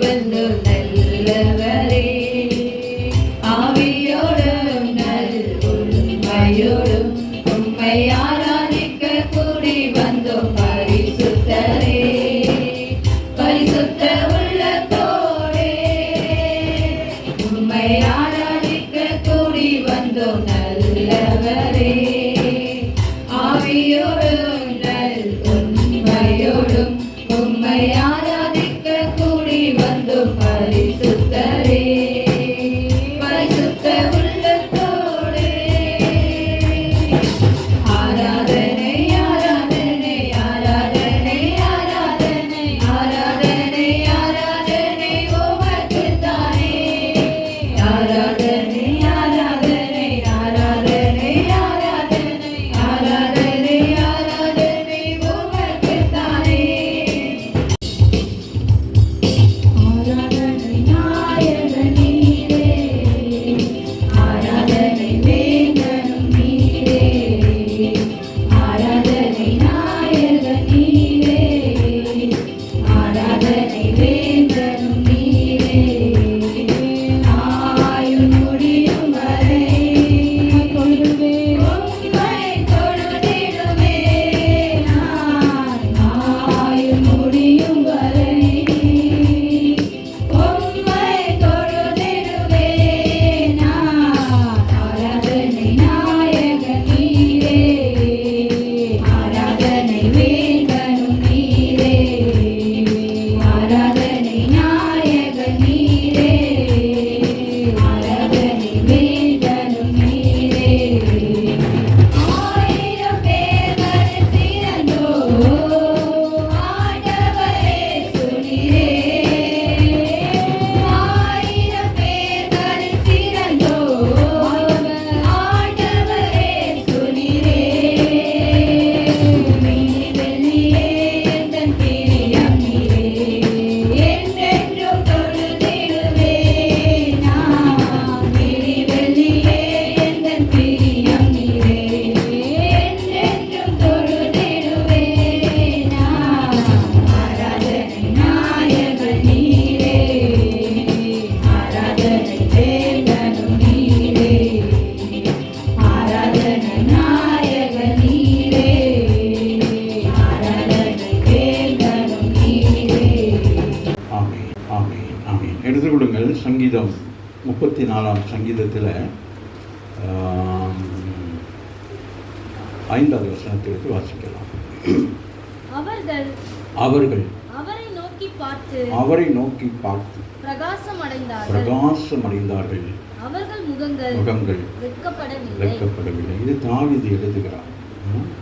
வந்து நல்லவரே, ஆவியோடும் நல் உண்மையோடும் உம்மை ஆராதிக்க கூடி வந்தோம் பரிசுத்தரே, பரிசுத்த உள்ளத்தோடே உம்மை ஆராதிக்க கூடி வந்தோம் நல்லவரே, ஆவியோடும் நல் உண்மையோடும் உம்மை ஆராதிக்க கூடி வந்தோம் பரிசுத்தரே, பரிசுத்த உள்ளத்தோடே. ஆராதனை ஆராதனை ஆராதனை ஆராதனை ஆராதனை ஆராதனை உமக்குத்தானே, ஆராதனை ஆராதனை ஆராதனை ஆராதனை ஆராதனை ஆராதனை உமக்குத்தானே. ஆராதனை நாயகன் நீரே, ஆராதனை வேந்தனும் நீரே, ஆராதனை நாயகன் நீரே, ஆராதனை வேந்தனும் நீரே, ஆயுள் முடியும் வரை உம்மை தொழுதிடுவே நான், ஆயுள் முடியும் வரை உம்மை தொழுதிடுவே நான். ஆராதனை நாயகன் நீரே, ஆராதனை வேந்தனும் நீரே, ஆராதனை நாயகன் நீரே, ஆராதனை வேந்தனும் நீரே. ஆயிரம் பேர்களில் சிறந்தோர் ஆண்டவரே சுனிரே, ஆயிரம் பேர்களில் சிறந்தோர் ஆண்டவரே சுனிரே, மினி வெள்ளியே எந்தன் பிரியம் நீரே, என்றென்றும் தொழுதிடுவே நான், மினி வெள்ளியே எந்தன் பிரியம் நீரே, என்றென்றும் தொழுதிடுவே நான். ஆராதனை நாயகன் நீரே, ஆராதனை வேந்தனும் நீரே, ஆராதனை நாயகன் நீரே, ஆராதனை வேந்தனும் நீரே. ஆமென், ஆமென், ஆமென். எடுத்துக்கொள்ளுங்கள் சங்கீதம் 34ஆம் சங்கீதத்தில் 5வது வசனத்திற்கு வாசிக்கலாம். அவர்கள் அவர்கள் அவரை நோக்கி பார்த்து அவரை நோக்கி பார்த்து பிரகாசமடைந்தார்கள், பிரகாசமடைந்தார்கள், அவர்கள் முகங்கள் முகங்கள் வெட்கப்படவில்லை. வெட்கப்படவில்லை. இது தாவீது எழுதுகிறார்.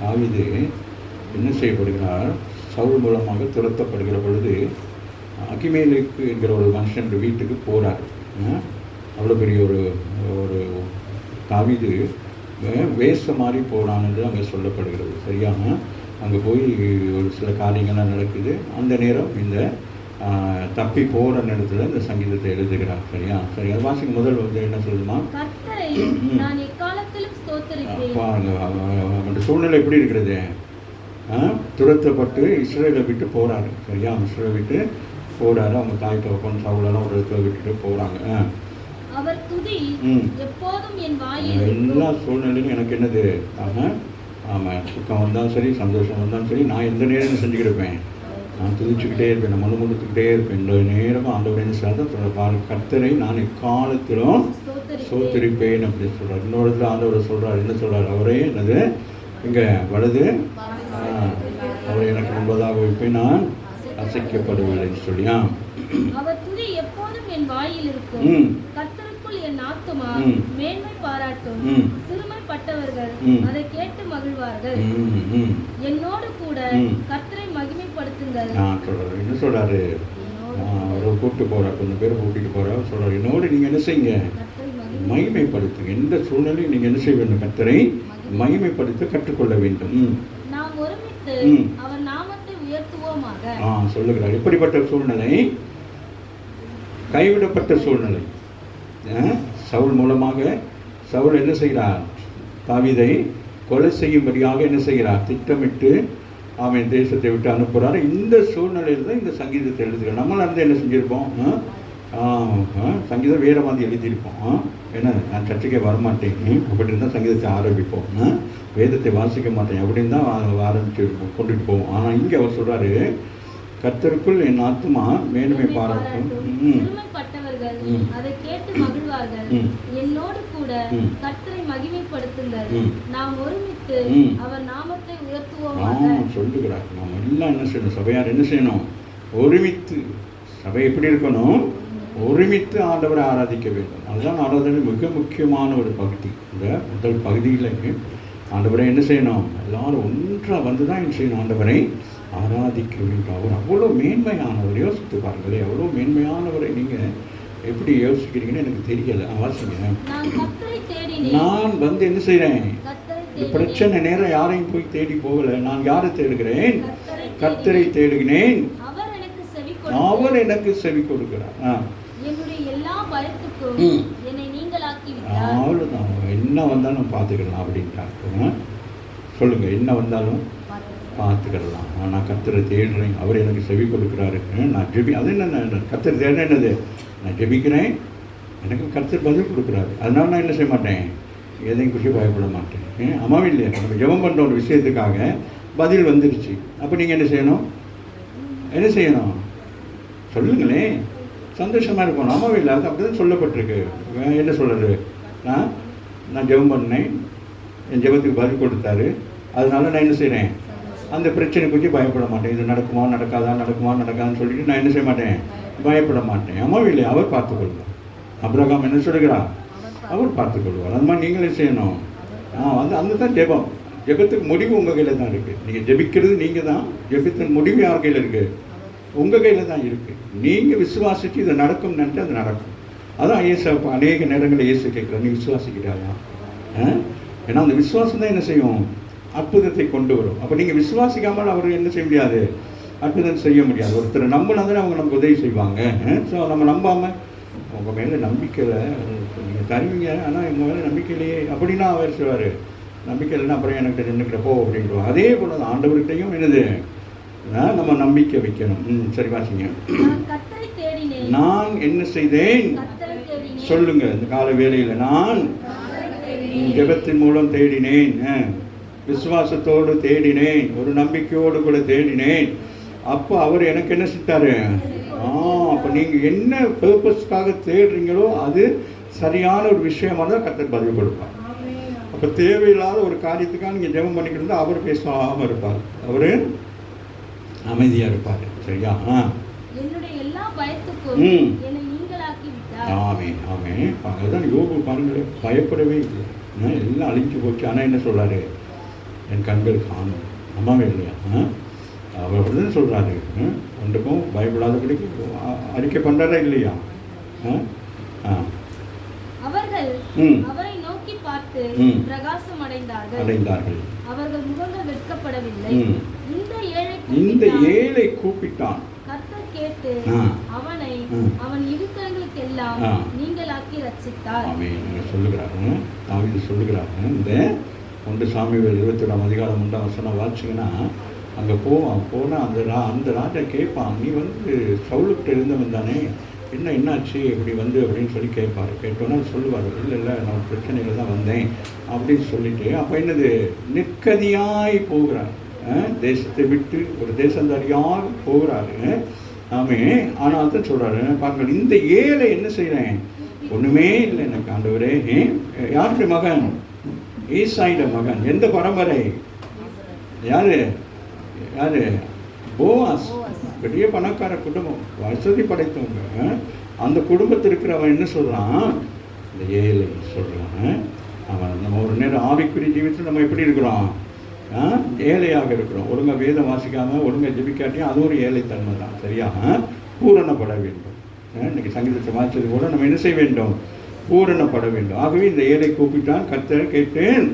தாவீது என்ன செய்யப்படுகிறார்? சவுல் மூலமாக துரத்தப்படுகிற பொழுது அகிமேலேக்கு என்கிற ஒரு மனுஷன் வீட்டுக்கு போகிறார். அவ்வளோ பெரிய ஒரு ஒரு தாவீது வேஷம் மாதிரி போகிறான் என்று அங்கே சொல்லப்படுகிறது. சரியான அங்கே போய் ஒரு சில காரியங்கள்லாம் நடக்குது. அந்த நேரம் இந்த தப்பி போகிற நேரத்தில் இந்த சங்கீதத்தை எழுதுகிறார். சரியா? சரி, அது வாசிக்கும் முதல் வந்து என்ன சொல்லுமா? கர்த்தரை நான் எக்காலத்திலும் ஸ்தோத்திரிப்பேன். பாருங்க, அவனுடைய சூழ்நிலை எப்படி இருக்கிறது? துரத்தப்பட்டு இஸ்ரேலை விட்டு போகிறாரு. சரியா? இஸ்ரேலை விட்டு போகிறாரு. அவங்க தாய் தகப்பன் சவுலெல்லாம் ஒரு இடத்துல விட்டுட்டு போகிறாங்க. அவர் துதி எப்போதும் என் வாயில் எல்லா சூழ்நிலையும் எனக்கு என்னது? ஆமாம், சுக்கம் வந்தாலும் சரி, சந்தோஷம் வந்தாலும் சரி, நான் எந்த நேரம் செஞ்சுக்கிருப்பேன், நான் துதிச்சுக்கிட்டே இருப்பேன், நான் மனு கொடுத்துக்கிட்டே இருப்பேன். இந்த நேரமாக ஆண்டவரேன்னு சொல்ல கர்த்தரை நான் எக்காலத்திலும் ஸ்தோத்திரிப்பேன் அப்படின்னு சொல்கிறார். இன்னொரு இடத்துல ஆண்டவர் சொல்கிறார். என்ன சொல்கிறார்? அவரே என்னது இங்கே வலது அவரை எனக்கு முன்பதாக வைப்பேன், நான் அசைக்கப்படுவதில்லைன்னு சொல்லியா. அவர் துதி எப்போதும் என் வாயில் இருக்கும். கர்த்தருக்குள் என் ஆத்துமா மேன்மை பாராட்டும். சிறுமைப்பட்டவர்கள் அதை கேட்டு மகிழ்வார்கள். என்னோடு கூட கர்த்தரை மகிமைப்படுத்துங்கள். என்ன சொல்றாரு? அவரை கூப்பிட்டு போறார், கொஞ்சம் பேரை கூட்டிட்டு போறார். சொல்றாரு, என்னோடு நீங்க என்ன செய்யுங்க? மகிமைப்படுத்துங்க. எந்த சூழ்நிலையும் நீங்க என்ன செய்ய வேண்டும்? கர்த்தரை மகிமைப்படுத்த கற்றுக்கொள்ள வேண்டும். நாம் ஒருமித்து அவர் நாமத்தை உயர்த்துவோமாக. சொல்லுகிறார். இப்படிப்பட்ட சூழ்நிலை, கைவிடப்பட்ட சூழ்நிலை. சவுல் மூலமாக சவுல் என்ன செய்கிறார்? தாவீதை கொலை செய்யும்படியாக என்ன செய்கிறார்? திட்டமிட்டு அவன் தேசத்தை விட்டு அனுப்புகிறாரு. இந்த சூழ்நிலையில் தான் இந்த சங்கீதத்தை எழுதுகிறோம். நம்மளாம் இருந்து என்ன செஞ்சுருப்போம்? சங்கீதம் வேறு மாதிரி எழுதியிருப்போம். ஏன்னா நான் சர்ச்சைக்கே வரமாட்டேன் அப்படி இருந்தால் சங்கீதத்தை ஆரம்பிப்போம். வேதத்தை வாசிக்க மாட்டேன் அப்படின்னு தான் ஆரம்பிச்சு கொண்டுட்டு போவோம். ஆனால் இங்கே அவர் சொல்கிறாரு, கர்த்தருக்குள் என் ஆத்துமா மேன்மை பாராட்டும். சிறுமைப்பட்டவர்கள் அதை கேட்டு மகிழ்வார்கள். என்னோடு கூட கர்த்தரை மகிமைப்படுத்துங்கள். நாம் ஒருமித்து அவர் நாமத்தை உயர்த்துவோமாக. சொல்லுகிறார். நாம் எல்லாம் என்ன செய்யணும்? சபையார் என்ன செய்யணும்? ஒருமித்து. சபை எப்படி இருக்கணும்? ஒருமித்து ஆண்டவரை ஆராதிக்க வேண்டும். அதுதான் ஆராதனை மிக முக்கியமான ஒரு பகுதி. இந்த முதல் பகுதியில் ஆண்டவரை என்ன செய்யணும்? எல்லாரும் ஒன்றாக வந்து தான் என்ன செய்யணும்? ஆண்டவரை ஆராதிக்க வேண்டும். அவர் அவ்வளோ மேன்மையானவர். யோசித்து பாருங்களே, அவ்வளோ மேன்மையானவரை நீங்கள் எப்படி யோசிக்கிறீங்கன்னு எனக்கு தெரியலை. வாசிங்க. நான் வந்து என்ன செய்கிறேன்? பிரச்சனை நேரம் யாரையும் போய் தேடி போகலை. நான் யாரை தேடுகிறேன்? கர்த்தரை தேடுகிறேன். அவர் எனக்கு செவி கொடுக்கிறார். அவ்வளோதான். என்ன வந்தாலும் பார்த்துக்கலாம் அப்படின்ட்டாங்க. சொல்லுங்க, என்ன வந்தாலும் பார்த்துக்கலாம். நான் கர்த்தரை தேடுறேன், அவர் எனக்கு செவி கொடுக்குறாரு. நான் அது என்ன கர்த்தரை தேடுறேன்? என்னது? நான் ஜெபிக்கிறேன், எனக்கு கர்த்தர் பதில் கொடுக்குறாரு. அதனால நான் என்ன செய்ய மாட்டேன்? எதையும் குறித்து பயப்பட மாட்டேன். அம்மாவே இல்லையா? நம்ம ஜெபம் பண்ணுற ஒரு விஷயத்துக்காக பதில் வந்துருச்சு. அப்போ நீங்கள் என்ன செய்யணும்? என்ன செய்யணும்? சொல்லுங்களேன். சந்தோஷமாக இருக்கணும். அம்மாவே இல்லை, அது அப்படி தான் சொல்லப்பட்டிருக்கு. என்ன சொல்கிறது? நான் ஜெபம் பண்ணேன், என் ஜெபத்துக்கு பதில் கொடுத்தாரு, அதனால நான் என்ன செய்கிறேன்? அந்த பிரச்சனை குறித்து பயப்பட மாட்டேன். இது நடக்குமா நடக்காதான்னு சொல்லிட்டு நான் என்ன செய்ய மாட்டேன்? பயப்பட மாட்டேன். அம்மாவே இல்லை, அவர் பார்த்துக்கொள்வார். அப்ரகாம் என்ன சொல்லுகிறார்? அவர் பார்த்துக்கொள்வார். அது மாதிரி நீங்களே செய்யணும். அந்த தான் ஜெபம். ஜெபத்துக்கு முடிவு உங்கள் கையில் தான் இருக்குது. நீங்கள் ஜெபிக்கிறது நீங்கள் தான். ஜெபத்தின் முடிவு யார் கையில் இருக்குது? உங்கள் கையில் தான் இருக்குது. நீங்கள் விசுவாசித்து இது நடக்கும் நினச்சி அது நடக்கும். அதான் இயேசு அநேக நேரங்களில் இயேசு கேட்குறாரு, நீ விசுவாசிக்கிறாயா? ஏன்னா அந்த விசுவாசம் தான் என்ன செய்யும்? அற்புதத்தை கொண்டு வரும். அப்போ நீங்கள் விசுவாசிக்காமல் அவர் என்ன செய்ய முடியாது? அற்புதம் செய்ய முடியாது. ஒருத்தர் நம்பினா தானே அவங்க நமக்கு உதவி செய்வாங்க. ஸோ நம்ம நம்பாமல் உங்கள் மேலே நம்பிக்கையில் நீங்கள் தருவீங்க, ஆனால் எங்கள் மேலே நம்பிக்கையிலேயே அப்படின்னா அவர் சொல்வார், நம்பிக்கை இல்லைன்னா அப்புறம் எனக்கு நின்றுக்கிறப்போ அப்படின்றோம். அதே போல் தான் ஆண்டவர்கிட்டையும் என்னது? நம்ம நம்பிக்கை வைக்கணும். சரி, வாசிங்க. நான் என்ன செய்தேன்? சொல்லுங்க. இந்த கால வேளையில் நான் ஜெபத்தின் மூலம் தேடினேன், விசுவாசத்தோடு தேடினேன், ஒரு நம்பிக்கையோடு கூட தேடினேன். அப்போ அவர் எனக்கு என்ன செஞ்சாரு? அப்போ நீங்கள் என்ன பர்பஸ்க்காக தேடுறீங்களோ அது சரியான ஒரு விஷயமாக தான் கர்த்தர் பதில் கொடுப்பார். அப்போ தேவையில்லாத ஒரு காரியத்துக்காக நீங்கள் ஜெபம் பண்ணிக்கிட்டு இருந்தால் அவர் பேசாமல் இருப்பார், அவர் அமைதியாக இருப்பார். சரியா? ஆமே. அதுதான் யோபு பாருங்களே, பயப்படவே இல்லை. எல்லாம் அழிஞ்சு போச்சு. ஆனால் என்ன சொல்கிறாரு? என் கண்கள் காணும். அம்மாவே இல்லையா? அவர் அப்படிதான் சொல்கிறாரு. ஒன்றுக்கும் பயப்படாதபடிக்கு அறிக்கை பண்ணுறாரா இல்லையா? அவரை நோக்கி பார்த்து பிரகாசம் அடைந்தார்கள். அவர்கள் முகங்கள் வெட்கப்படவில்லை. இந்த ஏழை கூப்பிட்டான். கர்த்தர் கேட்டு அவனை அவன் இடுக்கங்களுக்கு எல்லாம் நீங்களாக்கி ரட்சித்தார். சொல்லுகிறாரு, தாவீது சொல்லுகிறாரு. இந்த 1 சாமுவேல் 21 அதிகாரம் 1 வசனம் வாசிங்கன்னா அங்கே போனால் அந்த ராஜா கேட்பான், நீ வந்து சவுலுக்கிட்ட இருந்தவன் தானே, என்னாச்சு இப்படி அப்படின்னு சொல்லி கேட்பார். கேட்டோன்னா சொல்லுவார், இல்லை நான் பிரச்சனையில் தான் வந்தேன் அப்படின்னு சொல்லிட்டு. அப்போ என்னது? நிற்கதியாய் போகிறார், தேசத்தை விட்டு ஒரு தேசந்தாரியாக போகிறாரு. ஆனால் தான் சொல்கிறாரு, பாருங்கள், இந்த ஏழை என்ன செய்கிறேன்? ஒன்றுமே இல்லை எனக்கு ஆண்டவரே. யாருடைய மகன்? ஈசாயிட மகன். எந்த பரம்பரை? யாரு? போவாஸ். பெரிய பணக்கார குடும்பம், வசதி படைத்தவங்க. அந்த குடும்பத்தில் இருக்கிறவன் என்ன சொல்கிறான்? இந்த ஏழை சொல்கிறான். அவன் நம்ம ஒரு நேரம் ஆவிக்குரிய ஜீவித்தில் நம்ம எப்படி இருக்கிறோம்? ஏழையாக இருக்கிறோம். ஒழுங்காக வேதம் வாசிக்காமல் ஒழுங்காக ஜெபிக்காட்டியும் அது ஒரு ஏழைத்தன்மை தான். சரியா? பூரணப்பட வேண்டும். இன்னைக்கு சங்கீதத்தை வாசித்தது கூட நம்ம என்ன செய்ய வேண்டும்? பூரணப்பட வேண்டும். ஆகவே இந்த ஏழை கூப்பிட்டான், கர்த்தர் கேட்டேன்,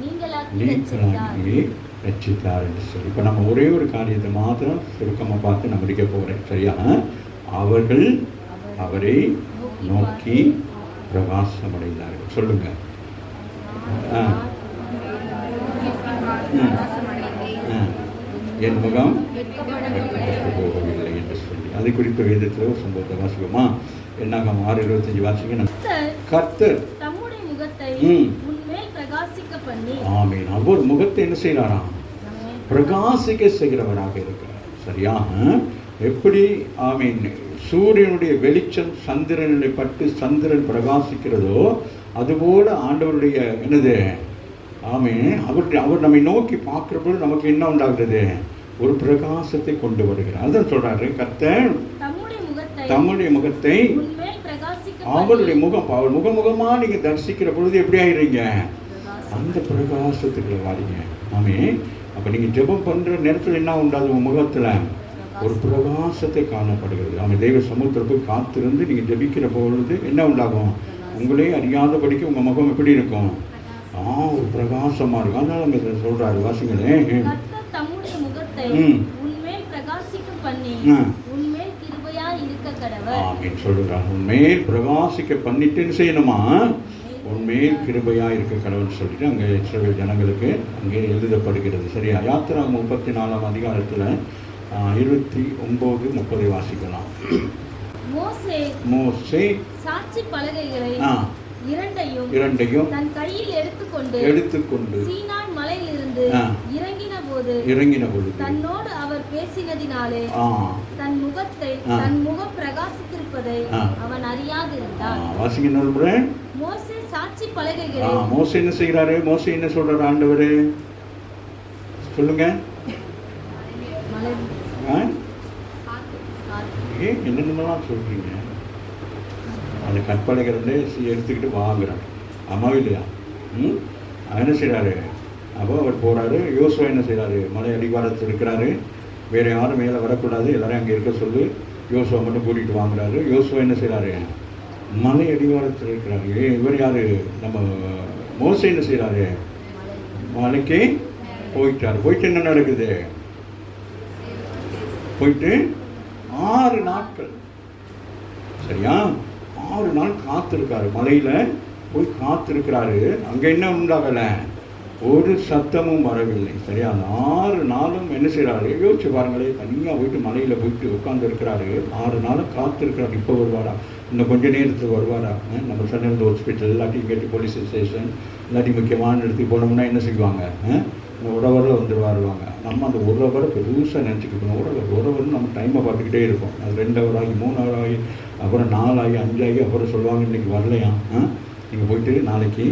நீங்களாக்கி ரட்சித்தார் என்று சொல்லி. இப்போ நம்ம ஒரே ஒரு காரியத்தை மாத்திரம் சுருக்கமாக பார்த்து நம்ம முடிக்க போகிறேன். சரியா? அவர்கள் அவரை நோக்கி பிரகாசம் அடைந்தார்கள். சொல்லுங்க. என் முகம் வெட்கப்பட்டு போகவில்லை என்று சொல்லி அதை குறித்த வேதத்தில் ஒரு சம்பவத்தை வாசிக்குமா? என்னாகும் 6:25 வாசிங்க. கர்த்தர் தம்முடைய முகத்தை உன்மேல் பிரகாசிக்க பண்ணி. ஆமென். அவர் முகத்தை என்ன செய்யறாராம்? பிரகாசிக்க செய்கிறவராக இருக்கிறார். சரியா? எப்படி? ஆமென். சூரியனுடைய வெளிச்சம் சந்திரனுடைய பட்டு சந்திரன் பிரகாசிக்கிறதோ அதுபோல ஆண்டவருடைய என்னது? ஆமென். அவர் நம்மை நோக்கி பார்க்கிற பொழுது நமக்கு என்ன உண்டாகிறது? ஒரு பிரகாசத்தை கொண்டு வருகிறார். அதான் சொல்றாரு, கர்த்தர் தம்முடைய முகத்தை அவருடைய முகம், அவர் முகமுகமா நீங்க தரிசிக்கிற பொழுது எப்படி ஆயிடுறீங்க? அந்த பிரகாசத்துக்குள்ள வாரீங்க. ஆமென். அப்ப நீங்க ஜெபம் பண்ற நேரத்தில் என்ன உண்டாது? உங்க முகத்துல ஒரு பிரகாசத்தை காணப்படுகிறது. அவன் தெய்வ சமூகத்தில் போய் காத்திருந்து நீங்க ஜெபிக்கிற பொழுது என்ன உண்டாகும்? உங்களே அறியாதபடிக்கு உங்க முகம் எப்படி இருக்கும்? ஒரு பிரகாசமா இருக்கும். அதனால நம்ம சொல்றாரு, வாசிங்களே. தம்முடைய முகத்தை உன்மேல் பிரகாசிக்க பண்ணி உன்மேல் கிருபையா இருக்க கடவர். ஆமென் சொல்றார். உன்மேல் பிரகாசிக்க பண்ணிட்டுன்னு செய்யணுமா? உன்மேல் கிருபையா இருக்க கடவுள்னு சொல்லிட்டு அங்கே இஸ்ரவேல் ஜனங்களுக்கு அங்கே எழுதப்படுகிறது. சரியா? யாத்திராகமம் 34ஆம் அதிகாரத்தில் 29, 30 வாசிக்கலாம். மோசே சாட்சி பலகைகளை இரண்டையும் தன் கையில் எடுத்துக்கொண்டு சீனாய் மலையிலிருந்து இறங்கின போது தன்னோடு அவர் பேசினதினாலே தன் முகம் பிரகாசித்திருப்பதை அவன் அறியாதிருந்தான். வாசிங்க நண்பரே. மோசே சாட்சி பலகைகளை. மோசே என்ன செய்கிறாரு? மோசே என்ன சொல்றாரு? ஆண்டவரே சொல்லுங்க. என்னென்னலாம் சொல்றீங்க? அந்த கற்பனைகள் எடுத்துக்கிட்டு வாங்குறாரு. அம்மா இல்லையா? என்ன செய்கிறாரு? அப்போ அவர் போகிறாரு. யோசுவா என்ன செய்கிறாரு? மலை அடிவாரத்தில் இருக்கிறாரு. வேறு யாரும் மேலே வரக்கூடாது, எல்லாரையும் அங்கே இருக்க சொல்லி யோசுவா மட்டும் கூட்டிகிட்டு வாங்குறாரு. யோசுவா என்ன செய்கிறாரு? மலை அடிவாரத்தில் இருக்கிறாரு. இவர் யார்? நம்ம மோசே என்ன செய்கிறாரு? மலைக்கு போயிட்டார். போயிட்டு என்ன நடக்குது? போயிட்டு 6 நாட்கள். சரியா? 6 நாள் காத்திருக்காரு. மலையில் போய் காத்திருக்கிறாரு. அங்கே என்ன உண்டாகலை? ஒரு சத்தமும் வரவில்லை. சரியா? அந்த 6 நாளும் என்ன செய்கிறாரு? யோசிச்சு பாருங்களே. தனியாக போயிட்டு மலையில் போயிட்டு உட்கார்ந்து இருக்கிறாரு. 6 நாளும் காத்திருக்கிறாரு. இப்போ வருவாரா? இன்னும் கொஞ்சம் நேரத்துக்கு வருவாரா? நம்ம சென்னை ஹாஸ்பிட்டல் இல்லாட்டி கேட்டு போலீஸ் ஸ்டேஷன் இல்லாட்டி முக்கியமான இடத்துக்கு போனோம்னா என்ன செய்வாங்க? உறவரில் வந்துடுவாருவாங்க. நம்ம அந்த உறவரை பெருசாக நினச்சிக்கணும். உறவர் நம்ம டைமை பார்த்துக்கிட்டே இருப்போம். அது 2 ஹவர் ஆகி 3 ஹவர் ஆகி அப்புறம் 4 ஆகி 5 ஆகி அப்புறம் சொல்லுவாங்க இன்றைக்கி வரலையா, நீங்கள் போயிட்டு நாளைக்கு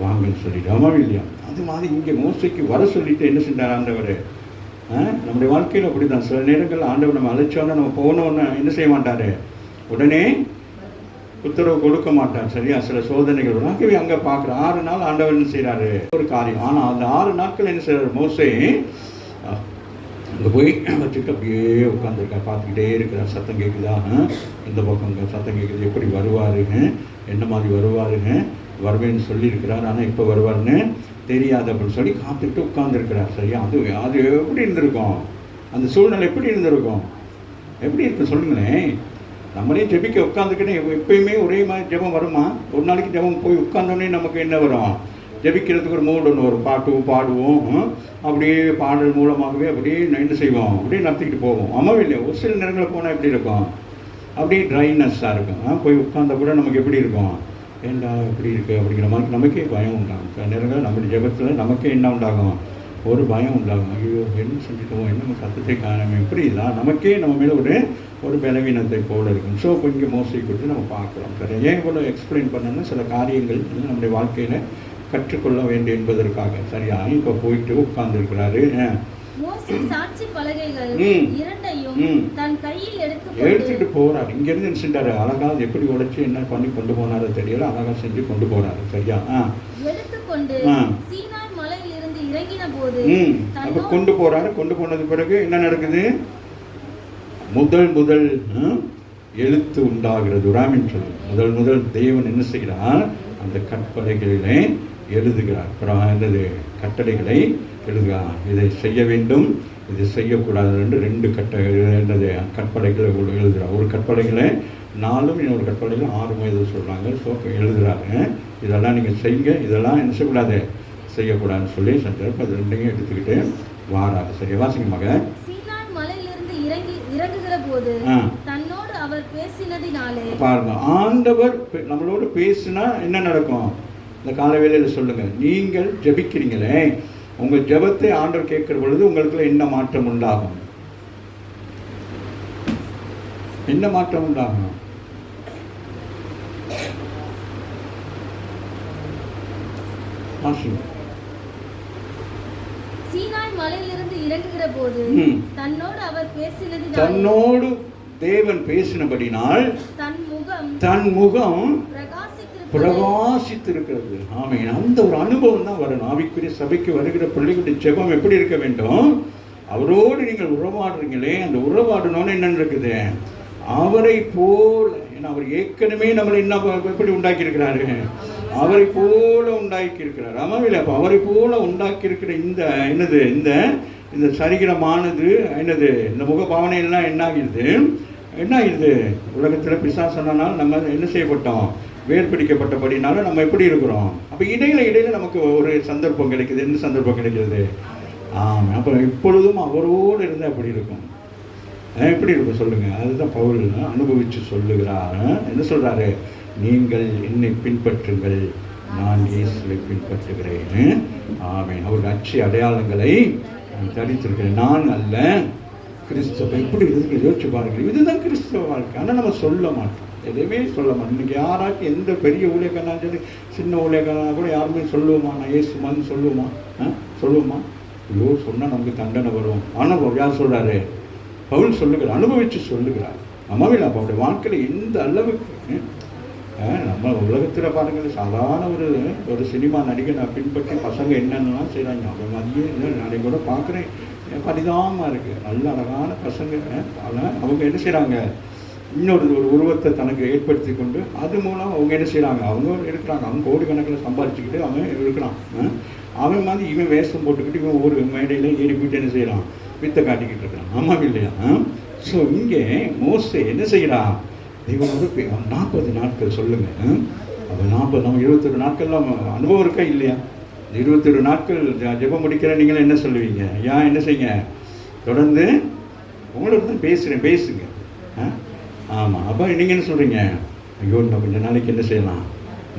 வாங்கன்னு சொல்லிட்டு. ஆமாம் இல்லையா? அது மாதிரி இங்கே மோசைக்கு வர சொல்லிட்டு என்ன செஞ்சார் ஆண்டவர்? நம்முடைய வாழ்க்கையில் அப்படி தான். சில நேரங்கள் ஆண்டவர் நம்ம அழைச்சோன்னா நம்ம போனோன்னு என்ன செய்ய மாட்டார்? உடனே உத்தரவு கொடுக்க மாட்டார். சரியா? சில சோதனைகள் ஆகவே அங்கே பார்க்குற 6 நாள் ஆண்டவர் என்ன செய்கிறாரு? ஒரு காரியம். ஆனால் அந்த 6 நாட்கள் என்ன செய்கிறார்? மோசே அங்கே போய் வச்சுட்டு அப்படியே உட்காந்துருக்கா, பார்த்துக்கிட்டே இருக்கிறார். சத்தம் கேட்குதா? இந்த பக்கம் சத்தம் கேட்குது. எப்படி வருவாருங்க? என்ன மாதிரி வருவாருங்க? வருவேன்னு சொல்லியிருக்கிறார். ஆனால் இப்போ வருவாருன்னு தெரியாது அப்படின்னு சொல்லி காத்துக்கிட்டு உட்காந்துருக்கிறார். சரியா? அது எப்படி இருந்திருக்கும்? அந்த சூழ்நிலை எப்படி இருந்திருக்கும்? எப்படி இருக்கு சொல்லுங்களேன். நம்மளே ஜெபிக்க உட்காந்துக்கிட்டே எப்பயுமே ஒரே மாதிரி ஜெபம் வருமா? ஒரு நாளைக்கு ஜெபம் போய் உட்காந்தோடனே நமக்கு என்ன வரும்? ஜெபிக்கிறதுக்கு ஒரு மூடு ஒன்று வரும். பாடுவோம். அப்படியே பாடல் மூலமாகவே அப்படியே என்ன செய்வோம்? அப்படியே நடத்திக்கிட்டு போவோம். ஆமாம் இல்லையா? ஒரு சில நேரங்களில் போனால் எப்படி இருக்கும்? அப்படியே ட்ரைனஸ்ஸாக இருக்கும். போய் உட்கார்ந்த கூட நமக்கு எப்படி இருக்கும்? ஏண்டா எப்படி இருக்குது அப்படிங்கிற மாதிரி நமக்கே பயம் உண்டாகும். சில நேரங்கள் நம்முடைய ஜெபத்தில் நமக்கே என்ன உண்டாகும்? ஒரு பயம் உண்டாகும். ஐயோ என்ன செஞ்சுட்டோம், என்ன சத்தத்தை காணாமல் எப்படி தான் நமக்கே நம்ம மேலே ஒரு பலவீனத்தை போல இருக்கும். ஸோ கொஞ்சம் மோசை கொடுத்து நம்ம பார்க்குறோம். சரி, ஏன் இவ்வளோ எக்ஸ்பிளைன் பண்ணணும்னா சில காரியங்கள் நம்முடைய வாழ்க்கையில் கற்றுக்கொள்ள வேண்டும் என்பதற்காக. சரியா? இப்போ போயிட்டு உட்கார்ந்துருக்கிறாரு. எடுத்துட்டு போறாரு. இங்கிருந்து என்ன செஞ்சாரு? அழகா எப்படி உடைச்சு என்ன பண்ணி கொண்டு போனாரு தெரியல. அழகா செஞ்சு கொண்டு போறாரு. சரியா? அப்ப கொண்டு போறாரு. கொண்டு போனது பிறகு என்ன நடக்குது? முதல் எழுத்து உண்டாகிறது. ராமின் சொல்லு. முதல் தேவன் என்ன செய்கிறார்? அந்த கற்பனைகளிலே எழுதுகிறார். என்னது? கட்டளைகளை எழுதுகிறார். இதை செய்ய வேண்டும், இதை செய்யக்கூடாது என்று 2 கற்பனைகளை எழுதுகிறார். ஒரு கற்பனைகளை 4, இன்னொரு கற்பனைகள் 6 சொல்கிறாங்க. ஸோ எழுதுகிறாரு. இதெல்லாம் நீங்கள் செய்யுங்க, இதெல்லாம் என்ன செய்யக்கூடாது? செய்யக்கூடாதுன்னு சொல்லி செஞ்சார். அது ரெண்டையும் எடுத்துக்கிட்டு வாராது. சரி, வாசிங்க மக. சீனாய் மலையிலிருந்து இறங்குகிற போது தன்னோடு அவர் பேசினதினாலே. பாருங்க, ஆண்டவர் நம்மளோடு பேசினா என்ன நடக்கும்? இந்த காலை வேளையில் சொல்லுங்க, நீங்கள் ஜெபிக்கிறீங்களே, உங்கள் ஜெபத்தை ஆண்டவர் கேட்கிற பொழுது உங்களுக்குள்ள என்ன மாற்றம் உண்டாகும்? என்ன மாற்றம் உண்டாகும்? சீனாய் மலையிலிருந்து இறங்குகிற போது தன்னோடு அவர் பேசினதினாலே, தன்னோடு தேவன் பேசினபடினால் தன் முகம் பிரகாசித்திருக்கிறது. ஆமென். அந்த ஒரு அனுபவம் தான் வரணும். ஆவிக்குரிய சபைக்கு வருகிற பிள்ளைகளுடைய ஜெபம் எப்படி இருக்க வேண்டும்? அவரோடு நீங்கள் உறவாடுறீங்களே, அந்த உறவாடணும்னு என்ன இருக்குது? அவரை போல, ஏன்னா அவர் ஏற்கனவே நம்மளை என்ன எப்படி உண்டாக்கி அவரை போல உண்டாக்கி இருக்கிறார். ஆமாம், அப்போ அவரை போல உண்டாக்கி இருக்கிற இந்த என்னது, இந்த சரீரமானது என்னது, இந்த முகபாவனையெல்லாம் என்ன ஆகிடுது? உலகத்தில் பிசாசனால் நம்ம என்ன செய்யப்பட்டோம்? வேர்பிடிக்கப்பட்டபடினால நம்ம எப்படி இருக்கிறோம்? அப்போ இடையில நமக்கு ஒரு சந்தர்ப்பம் கிடைக்குது. என்ன சந்தர்ப்பம் கிடைக்கிறது? ஆமாம், அப்போ இப்பொழுதும் அவரோடு இருந்தால் அப்படி இருக்கும். எப்படி இருக்கும் சொல்லுங்க? அதுதான் பவுல் அனுபவித்து சொல்லுகிறார். என்ன சொல்றாரு? நீங்கள் என்னை பின்பற்றுங்கள், நான் இயேசுவை பின்பற்றுகிறேன். ஆமென். அவருடைய அச்சு அடையாளங்களை தரித்திருக்கிறேன். நான் அல்ல, கிறிஸ்தவ. இப்படி இருக்கு, யோசிச்சு பாருங்கள். இதுதான் கிறிஸ்தவ வாழ்க்கை. ஆனால் நம்ம சொல்ல மாட்டோம், எதுவுமே சொல்ல மாட்டோம். இன்னைக்கு யாராச்சும் எந்த பெரிய ஊழியக்காரனா சரி, சின்ன ஊழியக்காரனா கூட யாருமே சொல்லுவோமா? நான் இயேசுமான்னு சொல்லுவோமா? ஐயோ, சொன்னால் நமக்கு தண்டனை வரும். ஆனால் யார் சொல்கிறாரு? பவுல் சொல்லுகிறார், அனுபவித்து சொல்லுகிறார். நம்மவே அப்போ அவருடைய வாழ்க்கையில் எந்த அளவுக்கு நம்ம உலகத்தில் பாருங்கள், சாதாரண ஒரு சினிமா நடிகனை பின்பற்றி பசங்க என்னென்னலாம் செய்கிறாங்க. அவங்க மதியம் நாளை கூட பார்க்குறேன், பரிதாபமாக இருக்குது. நல்ல அழகான பசங்க. ஆனால் அவங்க என்ன செய்கிறாங்க? இன்னொரு உருவத்தை தனக்கு ஏற்படுத்தி கொண்டு அது மூலம் அவங்க என்ன செய்கிறாங்க? அவங்க இருக்கிறாங்க, அவங்க கோடிக்கணக்கில் சம்பாதிச்சுக்கிட்டு அவன் இருக்கிறான். அவன் மாதிரி இவன் வேஷம் போட்டுக்கிட்டு இவன் ஒரு மேடையில் ஏறி போயிட்டு என்ன செய்கிறான்? வித்தை காட்டிக்கிட்டு இருக்கிறான். ஆமாம் இல்லையா? ஸோ இங்கே மோசே என்ன செய்கிறான்? தெய்வனோட 40 நாட்கள் சொல்லுங்க. அப்போ 40 நம்ம 21 நாட்கள்லாம் அனுபவம் இருக்கா இல்லையா? 21 நாட்கள் ஜெபம் முடிக்கிற நீங்கள் என்ன சொல்லுவீங்க? ஏன் என்ன செய்யுங்க? தொடர்ந்து உங்களோட தான் பேசுங்க. ஆமாம், அப்போ நீங்கள் என்ன சொல்கிறீங்க? ஐயோ, இன்னும் கொஞ்சம் நாளைக்கு என்ன செய்யலாம்,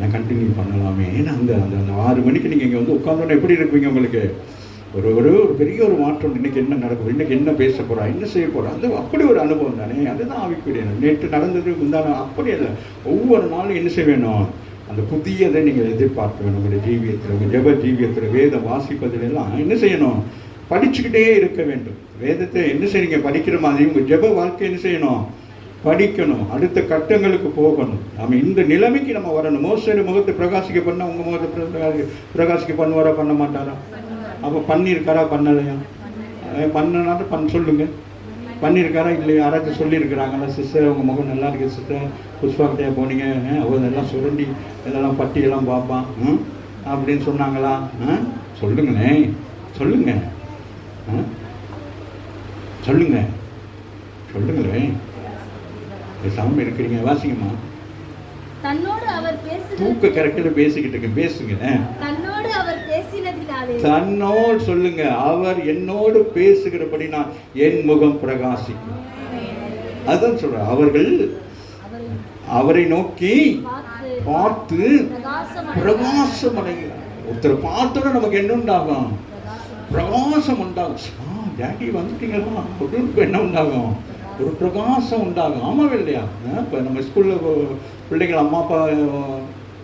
நான் கண்டினியூ பண்ணலாமே. ஏன்னா அந்த 6 மணிக்கு நீங்கள் இங்கே வந்து உட்காந்தோன்னா எப்படி இருப்பீங்க? உங்களுக்கு ஒரு பெரிய ஒரு மாற்றம். இன்றைக்கி என்ன நடக்கும், இன்றைக்கி என்ன பேச போகிறா, என்ன செய்ய போகிறா, அது அப்படி ஒரு அனுபவம் தானே. அதுதான் ஆவிக்குரிய. நேற்று நடந்தது முந்தான அப்படி இல்லை. ஒவ்வொரு நாளும் என்ன செய்ய வேணும்? அந்த புதியதை நீங்கள் எதிர்பார்க்க வேணும். உங்களுடைய ஜீவியத்தில், உங்கள் ஜெப ஜீவியத்தில், வேதம் வாசிப்பதிலெல்லாம் என்ன செய்யணும்? படிச்சுக்கிட்டே இருக்க வேண்டும். வேதத்தை என்ன செய்யுங்க? படிக்கிற மாதிரி உங்கள் ஜெப வாழ்க்கை என்ன செய்யணும்? படிக்கணும். அடுத்த கட்டங்களுக்கு போகணும். நம்ம இந்த நிலைமைக்கு நம்ம வரணும். மோசடி முகத்தை பிரகாசிக்க பண்ணால் உங்கள் முகத்தை பிரகாசிக்க பண்ணுவாரா, பண்ண மாட்டாரா? அப்போ பண்ணியிருக்காரா, பண்ணலையா? பண்ணனாலும் சொல்லுங்கள். பண்ணியிருக்காரா இல்லையா? யாராச்சும் சொல்லியிருக்கிறாங்களா? சிஸ்டர் உங்கள் முகம் நல்லா இருக்குது சிஸ்டர், புஷ்பாக்கிட்டே போனீங்க, அவங்க எல்லாம் சுரண்டி இதெல்லாம் பட்டியெல்லாம் பார்ப்பான் அப்படின்னு சொன்னாங்களா? சொல்லுங்களேன், சொல்லுங்களேன். பேசாமல் இருக்கிறீங்க. வாசிங்கம்மா. தன்னோடு அவர் தூக்க கரெக்டில் பேசிக்கிட்டு பேசுங்க. தன்னோடு அவர் பேசினதினாலே. தன்னோடு சொல்லுங்க. அவர் என்னோடு பேசுகிறபடி நான் என் முகம் பிரகாசிக்கும். அதுதான் சொல்ற. அவர்கள் அவரை நோக்கி பார்த்து பிரகாசம் அடைகிறார். ஒருத்தர் பார்த்தோட நமக்கு என்ன உண்டாகும்? பிரகாசம் உண்டாகும். டேடி வந்துட்டீங்களா அப்படின்னு என்ன உண்டாகும்? ஒரு பிரகாசம் உண்டாகும். ஆமாம் இல்லையா? இப்போ நம்ம ஸ்கூலில் பிள்ளைகள் அம்மா அப்பா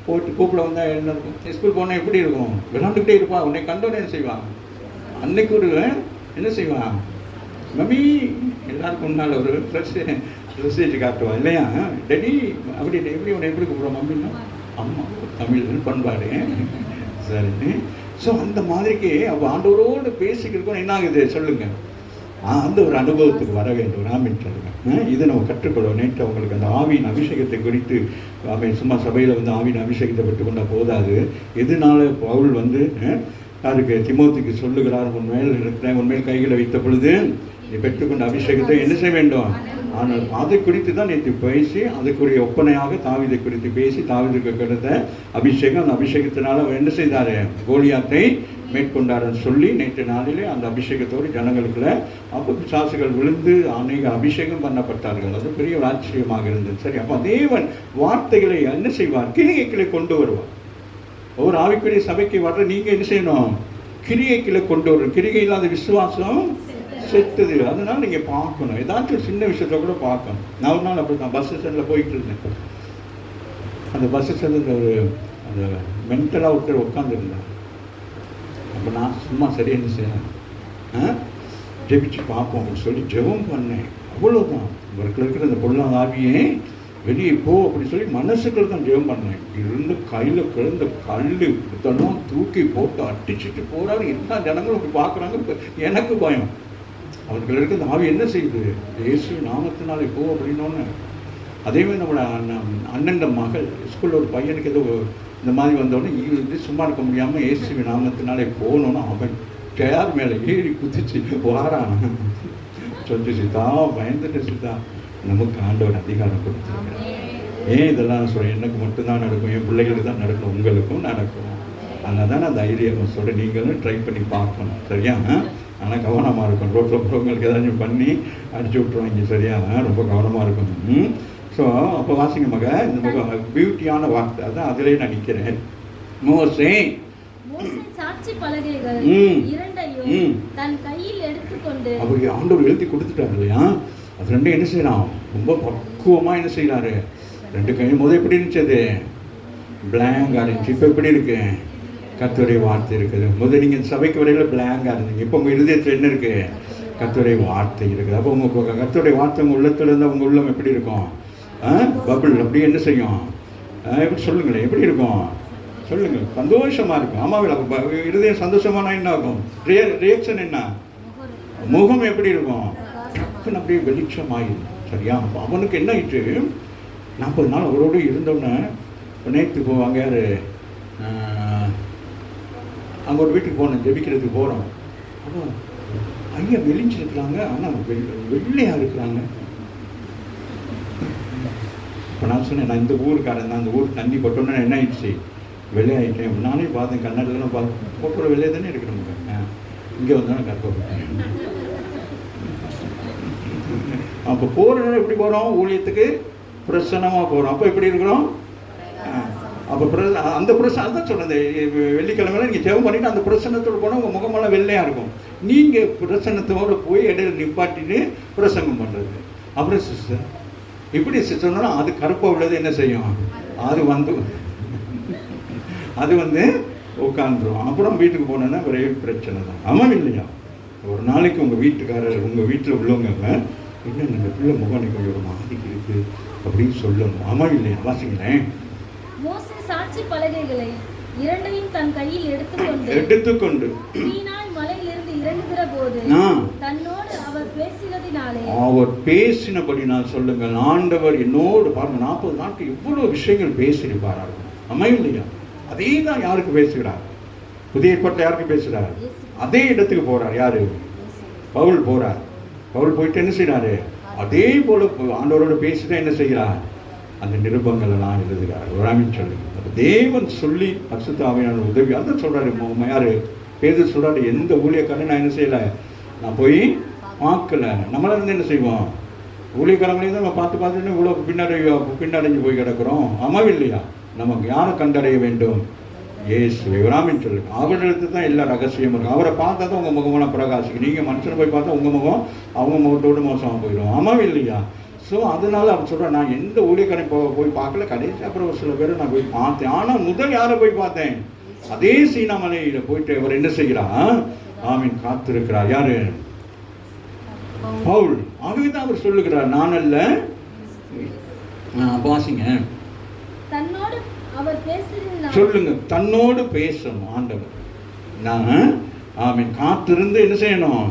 போட்டு கூப்பிட வந்தால் என்ன இருக்கும்? ஸ்கூல் போனால் எப்படி இருக்கும்? விளாண்டுக்கிட்டே இருப்பா. உன்னை கண்டோன்னு என்ன செய்வான்? அன்னைக்கு ஒரு என்ன செய்வான்? மம்மி எல்லாருக்கும் முன்னால் ஒரு மெசேஜ் காட்டுவான் இல்லையா? டெடி அப்படி எப்படி உன்னை எப்படி கூப்பிடுவோம்? மம்மின்னா அம்மா, தமிழ் பண்பாடு. சரி. ஸோ அந்த மாதிரிக்கு அப்போ ஆண்டவரோடு பேசிக்கிறதுக்கும் என்ன ஆகுது சொல்லுங்கள்? அந்த ஒரு அனுபவத்துக்கு வர வேண்டும். ராமின்றாங்க. இதை நம்ம கற்றுக்கொள்வோம். நேற்று அவங்களுக்கு அந்த ஆவியின் அபிஷேகத்தை குறித்து அவன் சும்மா சபையில் வந்து ஆவியின் அபிஷேகத்தை பெற்றுக்கொண்டால் போதாது. எதனால பவுல் வந்து யாருக்கு? திமோத்திக்கு சொல்லுகிறார், உண்மையில் இருக்கிற உண்மையில் கைகளை வைத்த பொழுது நீ பெற்றுக்கொண்ட அபிஷேகத்தை என்ன செய்ய வேண்டும்? ஆனால் அதை குறித்து தான் நேற்று பேசி அதுக்குரிய ஒப்பனையாக தாவீதை குறித்து பேசி தாவீதுக்கு கிடைத்த அபிஷேகம், அந்த அபிஷேகத்தினால அவர் என்ன செய்தார், கோலியாத்தை மேற்கொண்டாருன்னு சொல்லி நேற்று நாளிலே அந்த அபிஷேகத்தோடு ஜனங்களுக்குள்ள அப்போ பிசாசுகள் விழுந்து அநேக அபிஷேகம் பண்ணப்பட்டார்கள். அது பெரிய ஒரு ஆச்சரியமாக இருந்தது. சரி, அப்போ தேவன் வார்த்தைகளை என்ன செய்வார், கிரியைகளை கொண்டு வருவார். ஒவ்வொரு ஆவிக்குரிய சபைக்கு வர்ற நீங்கள் என்ன செய்யணும், கிரியைகளை கொண்டு வரணும். கிரிகை இல்லாத விசுவாசம் செத்துது. அதனால நீங்கள் பார்க்கணும், ஏதாச்சும் ஒரு சின்ன விஷயத்த கூட பார்க்கணும். நான் ஒரு நாள் அப்படி தான் பஸ் ஸ்டாண்டில் போயிட்டு இருந்தேன். அந்த பஸ் ஸ்டாண்டில் ஒரு அந்த மென்டலாக ஒருத்தர் உட்காந்துருந்தேன். அப்போ நான் சும்மா சரியாக என்ன செய்யணும், ஜெபிச்சு பார்ப்போம் அப்படின்னு சொல்லி ஜெபம் பண்ணேன். அவ்வளோதான், இவருக்கு இருக்கிற அந்த பொருளாதார ஆவியே வெளியே போ அப்படின்னு சொல்லி மனசுக்கள் தான் ஜெபம் பண்ணேன். இருந்து கையில் கிடந்த கல் இதெல்லாம் தூக்கி போட்டு அடிச்சுட்டு போகிறாரு. எல்லா ஜனங்களும் அப்படி பார்க்குறாங்க. இப்போ எனக்கு பயம், அவர்கள் இருக்க அந்த ஆவி என்ன செய்யுது, இயேசு நாமத்தினாலே போ அப்படின்னோன்னு. அதேமாதிரி நம்மளோட அண்ணன் மகள் ஸ்கூலில் ஒரு பையனுக்கு ஏதோ இந்த மாதிரி வந்தோடனே இது சும்மா இருக்க முடியாமல் இயேசு நாமத்தினாலே போகணுன்னு அவன் சேர் மேலே ஏறி குதிச்சு வாரான். சொல்லி சித்தா பயந்துட்டு சித்தா, நமக்கு ஆண்டவர் அதிகாரம் கொடுத்துருக்கிறார். ஏன் இதெல்லாம் சொல்கிறேன், எனக்கு மட்டும்தான் நடக்கும், என் பிள்ளைகளுக்கு தான் நடக்கும், உங்களுக்கும் நடக்கும். அதனால தான் நான் தைரியம் சொல்கிறேன், நீங்களும் ட்ரை பண்ணி பார்க்கணும். சரியா? ஆனால் கவனமாக இருக்கணும். ரோட்டில் போகிறவங்களுக்கு ஏதாச்சும் பண்ணி அடிச்சு விட்ருவாங்க. சரியா? ரொம்ப கவனமாக இருக்கணும். ஸோ அப்போ வாசிங்க மக, இந்த மிக பியூட்டியான வார்த்தை அதான் அதிலே நான் நிற்கிறேன். மோசே சாட்சி பலகைகள் இரண்டையும் தன் கையில் எடுத்துக்கொண்டு, அப்படி ஆண்டவர் எழுதி கொடுத்துட்டாரு இல்லையா? அது ரெண்டும் என்ன செய்யலாம், ரொம்ப பக்குவமாக என்ன செய்யறாரு, ரெண்டு கையும் முதல் எப்படி இருந்துச்சு, பிளாங்காக இருந்துச்சு. இப்போ எப்படி இருக்கு, கர்த்தருடைய வார்த்தை இருக்குது. முதல் நீங்கள் சபைக்கு வரையில் பிளாங்காக இருந்தீங்க. இப்போ உங்கள் இருதயத்தில் என்ன இருக்குது, கர்த்தருடைய வார்த்தை இருக்குது. அப்போ உங்கள் கர்த்தருடைய வார்த்தை உங்கள் உள்ளத்தில் இருந்தால் உங்கள் உள்ளம் எப்படி இருக்கும், பபுள் அப்படியே என்ன செய்யும், எப்படி சொல்லுங்களேன், எப்படி இருக்கும் சொல்லுங்கள், சந்தோஷமாக இருக்கும். ஆமாவில் அப்போ இருதயம் சந்தோஷமான என்ன ஆகும், ரியாக்ஷன் என்ன, முகம் எப்படி இருக்கும், அப்படியே வெளிச்சமாயிடும். சரியா? அப்போ அவனுக்கு என்ன ஆயிட்டு, 40 நாள் அவரோடு இருந்தோன்னே நேற்று அங்கே யார் அங்கே ஒரு வீட்டுக்கு போனோம், ஜெபிக்கிறதுக்கு போகிறோம். அப்போ ஐயா வெளிஞ்சிருக்கிறாங்க, ஆனால் வெள்ளையாக இருக்கிறாங்க. இப்போ நான் சொன்னேன், நான் இந்த ஊருக்காரன் தான், அந்த ஊருக்கு தண்ணி போட்டோன்னே என்ன ஆயிடுச்சு, வெள்ளையாயிட்டேன். நானே பார்த்தேன், கண்ணாடிலாம் பார்த்து போட்டோட வெள்ளையே தானே இருக்கிற முடியும். இங்கே வந்தாலும் கற்பப்பட்டேன். அப்போ போகிறோம், எப்படி போகிறோம், ஊழியத்துக்கு பிரசன்னமாக போகிறோம். அப்போ எப்படி இருக்கிறோம், அப்போ அந்த பிரசனம் அதான் சொன்னது, வெள்ளிக்கிழமையில நீங்கள் ஜெபம் பண்ணிவிட்டு அந்த பிரசன்னத்தோடு போனால் உங்கள் முகமெல்லாம் வெள்ளையாக இருக்கும். நீங்கள் பிரசன்னத்தோடு போய் இடையில நிப்பாட்டிட்டு பிரசங்கம் பண்ணுறது. அப்புறம் சிஸ்டர் இப்படி சிஸ்டர்னா அது கருப்பாக உள்ளது என்ன செய்யும், அது வந்து உட்காந்துரும். அப்புறம் வீட்டுக்கு போனோன்னா ஒரே பிரச்சனை தான். ஆமாம் இல்லையா? ஒரு நாளைக்கு உங்கள் வீட்டுக்காரர் உங்கள் வீட்டில் உள்ளவங்க என்ன இந்த பிள்ளை முகம் கொஞ்சம் ஒரு மாதிரி இருக்கு அப்படின்னு சொல்லணும். ஆமாம் இல்லையா? வாசிங்களேன். மோசே சாட்சி பலகைகளை இரண்டையும் தன் கையில் எடுத்துக்கொண்டு சீனாய் மலையிலிருந்து இறங்குகிற போது தன்னோடு அவர் பேசினதினாலே, அவர் பேசினபடினால் சொல்லுங்கள், ஆண்டவர் என்னோடு பாருங்க 40 நாட்கள் இவ்வளவு விஷயங்கள் பேசியிருப்பார்கள். ஆமாம் இல்லையா? அதே தான் யாருக்கு பேசுகிறார், புதிய ஏற்பாட்டில் யாருக்கு பேசுகிறார், அதே இடத்துக்கு போறார். யாரு, பவுல் போறார். பவுல் போயிட்டு என்ன செய்யறாரு, அதே போல ஆண்டவரோடு பேசிதான் என்ன செய்கிறார், அந்த நிருபங்கள் எல்லாம் எழுதுகிறார். வராமின்னு சொல்லி அப்போ தேவன் சொல்லி பரிசுத்த ஆவியானவர் உதவி அதான் சொல்றாரு. யாரு பேதுரு சொல்றாரு, எந்த ஊழியக்காரன் நான் என்ன செய்யலை, நான் போய் பார்க்கல. நம்மளால இருந்து என்ன செய்வோம், ஊழியக்காரங்களையும் தான் நம்ம பார்த்துன்னு இவ்வளோ பின்னடைஞ்சு போய் கிடக்கிறோம். ஆமாம் இல்லையா? நமக்கு யாரை கண்டடைய வேண்டும், இயேசுவை. வராமின்னு சொல்லி அவர்களுக்கு தான் எல்லா ரகசியமும் இருக்கும். அவரை பார்த்தா தான் உங்கள் முகமெல்லாம் பிரகாசிக்கும். நீங்கள் மனுஷனை போய் பார்த்தா உங்கள் முகம் அவங்க முகத்தோடு மோசமாக போயிடும். ஆமாம் இல்லையா? ஸோ அதனால அவர் சொல்கிறேன், நான் எந்த ஊழியக்காரன் போய் பார்க்கல, கடைசி அப்புறம் ஒரு சில பேரை நான் போய் பார்த்தேன். ஆனால் முதல் யாரை போய் பார்த்தேன், அதே சீனாமலையில் போயிட்டு அவர் என்ன செய்கிறார், ஆமீன் காத்திருக்கிறார். யாரு, பவுல். ஆகவே தான் அவர் சொல்லுகிறார், நான் அல்ல. வாசிங்க, தன்னோடு அவர் பேசினார். சொல்லுங்க, தன்னோடு பேசணும் ஆண்டவர். நான் ஆமீன் காத்திருந்து என்ன செய்யணும்,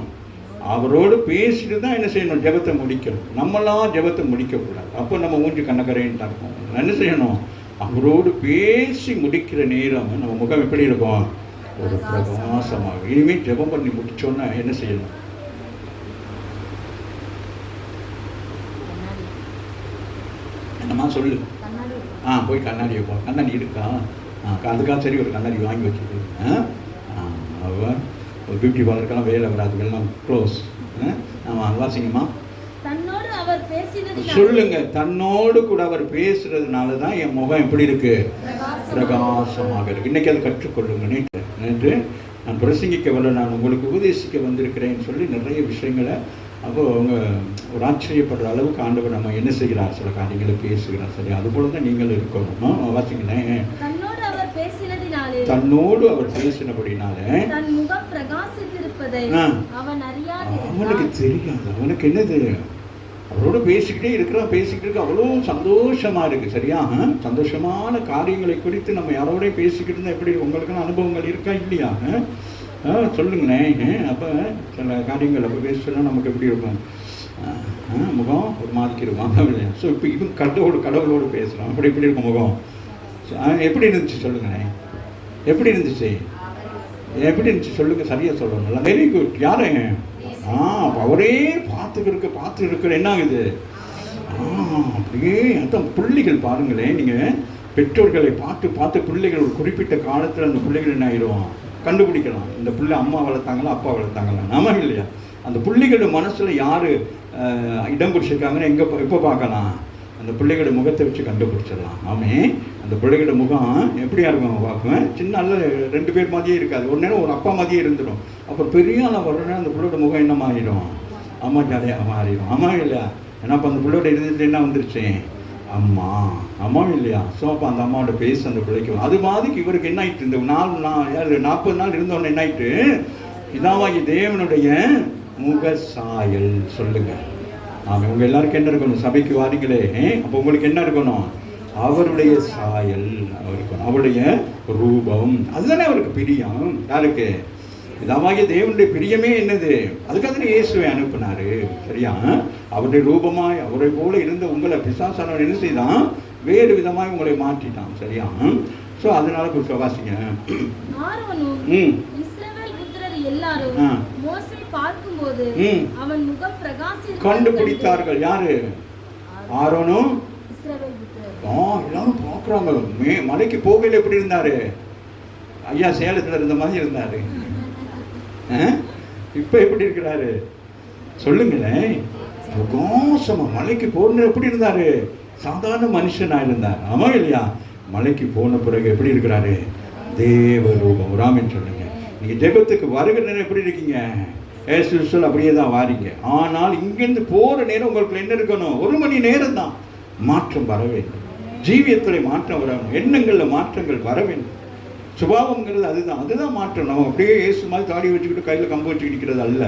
அவரோடு பேசிட்டு தான் என்ன செய்யணும், ஜெபத்தை முடிக்கணும். நம்மளாம் ஜெபத்தை முடிக்கக்கூடாது. அப்போ நம்ம மூஞ்சி கண்ணக்கரைன்னு இருக்கும். என்ன செய்யணும், அவரோடு பேசி முடிக்கிற நேரம் நம்ம முகம் எப்படி இருக்கும், ஒரு பிரகாசமாக. இனிமேல் ஜெபம் பண்ணி முடிச்சோன்னா என்ன செய்யணும், என்னம்மா சொல்லு. போய் கண்ணாடியை கண்ணாடி இருக்கா? அதுக்காக சரி ஒரு கண்ணாடி வாங்கி வச்சுட்டு அவன் ஒரு பியூட்டி பார்லருக்கெல்லாம் வேலை வராதுக்கெல்லாம் க்ளோஸ். வாசிங்கம்மா. சொல்லுங்க. தன்னோடு கூட அவர் பேசுறதுனால தான் என் முகம் எப்படி இருக்கு? பிரகாசமாக இருக்கு. இன்னைக்கு அதை கற்றுக்கொள்ளுங்க. நேற்று நான் பிரசங்கிக்க வரல, நான் உங்களுக்கு உபதேசிக்க வந்திருக்கிறேன்னு சொல்லி நிறைய விஷயங்களை அப்போ அவங்க ஒரு ஆச்சரியப்படுற அளவுக்கு ஆண்டவர் நம்ம என்ன செய்கிறார், சில காரியங்களை பேசுகிறார். சரி, அது போல தான் நீங்கள் இருக்கணும். வாசிங்களேன். தன்னோடு அவர் பேசினபடினாலே அவனுக்கு தெரியாது. அவனுக்கு என்னது? அவரோட பேசிக்கிட்டே இருக்க அவ்வளோ சந்தோஷமா இருக்கு. சரியா? சந்தோஷமான காரியங்களை குறித்து நம்ம யாரோட பேசிக்கிட்டு இருந்தா எப்படி? உங்களுக்குன்னு அனுபவங்கள் இருக்கா இல்லையா? சொல்லுங்களேன். அப்போ சில காரியங்கள் அப்போ பேசுனா நமக்கு எப்படி இருக்கும்? முகம் ஒரு மாதிரிக்கு இருக்கும் இல்லையா? ஸோ இப்போ இது கடவுளோடு பேசுகிறோம். அப்படி எப்படி இருக்கும் முகம்? எப்படி இருந்துச்சு சொல்லுங்களேன். எப்படி இருந்துச்சு சொல்லுங்க. சரியா சொல்லணும். Very good. யாரு? அவரே பார்த்து இருக்கிற என்ன ஆகுது? அப்படியே அதான் பிள்ளைகள் பாருங்களேன். நீங்கள் பெற்றோர்களை பார்த்து பிள்ளைகள் ஒரு குறிப்பிட்ட காலத்தில் அந்த பிள்ளைகள் என்ன ஆயிடும் கண்டுபிடிக்கலாம். இந்த பிள்ளை அம்மா வளர்த்தாங்களா அப்பா வளர்த்தாங்களா? நாம இல்லையா? அந்த பிள்ளைகளோட மனசில் யார் இடம் பிடிச்சிருக்காங்கன்னு எப்போ பார்க்கலாம்? அந்த பிள்ளைகளோட முகத்தை வச்சு கண்டுபிடிச்சிடலாம். ஆமே, அந்த பிள்ளைகளோட முகம் எப்படியா இருக்கும் பார்ப்பேன். சின்ன நல்ல 2 பேர் மாதிரியே இருக்காது. ஒரு நேரம் ஒரு அப்பா மாதிரியே இருந்துடும். அப்போ பெரிய ஆளாக வரணும் அந்த பிள்ளையோட முகம் என்ன மாறிடும்? அம்மா ஜாலியாக மாறிடும். அம்மா இல்லையா? ஏன்னா அப்போ அந்த பிள்ளையோட இருந்தது என்ன வந்துருச்சு? அம்மா இல்லையா? ஸோ அப்போ அந்த அம்மாவோட பேச அந்த பிள்ளைக்கு அது மாதிரிக்கு இவருக்கு என்ன ஆயிட்டு? இந்த 40 நாள் இருந்தவொடனே என்ன ஆயிட்டு? இதாவாகி தேவனுடைய முக சாயல். சொல்லுங்க. உங்க எல்லாருக்கும் என்ன இருக்கணும்? சபைக்கு வாரீங்களே, அப்போ உங்களுக்கு என்ன இருக்கணும்? அவருடைய சாயல் இருக்கணும், அவருடைய ரூபம். அதுதானே அவருக்கு பிரியம். யாருக்கு? இதாவாகிய தேவனுடைய பிரியமே என்னது? அதுக்காக இயேசுவை அனுப்பினாரு. சரியா? அவருடைய ரூபமாய் அவரை போல இருந்த உங்களை பிசாசானவன் என்ன செய்தான்? வேறு விதமாய் உங்களை மாற்றிட்டான். சரியா? ஸோ அதனால கொஞ்சம் வாசிங்க. கண்டுபிடித்தார்கள். யாரு? ஆரோனும் எல்லாரும் பார்க்குறாங்க. மலைக்கு போகையில் எப்படி இருந்தாரு? ஐயா சேலத்தில் இருந்த மாதிரி இருந்தாரு. இப்ப எப்படி இருக்கிறாரு சொல்லுங்களேன். பிரகாசமா மலைக்கு போன எப்படி இருந்தாரு? சாதாரண மனுஷனா இருந்தார். ஆமா இல்லையா? மலைக்கு போன பிறகு எப்படி இருக்கிறாரு? தேவ ரூபம். ராமன் சொல்லுங்க. நீங்க ஜெபத்துக்கு வருகிற நேரம் எப்படி இருக்கீங்க? ஏசுல் அப்படியே தான் வாரீங்க. ஆனால் இங்கிருந்து போற நேரம் உங்களுக்கு என்ன இருக்கணும்? 1 மணி நேரம் தான். மாற்றம் வர வேண்டும். ஜீவியத்தில் மாற்றம் வர வேண்டும். எண்ணங்களில் மாற்றங்கள் வர வேண்டும். சுபாவங்கிறது அதுதான் மாற்றம். நம்ம அப்படியே ஏசு மாதிரி தாடி வச்சுக்கிட்டு கையில் கம்பு வச்சுக்கிட்டு நிற்கிறது அல்ல.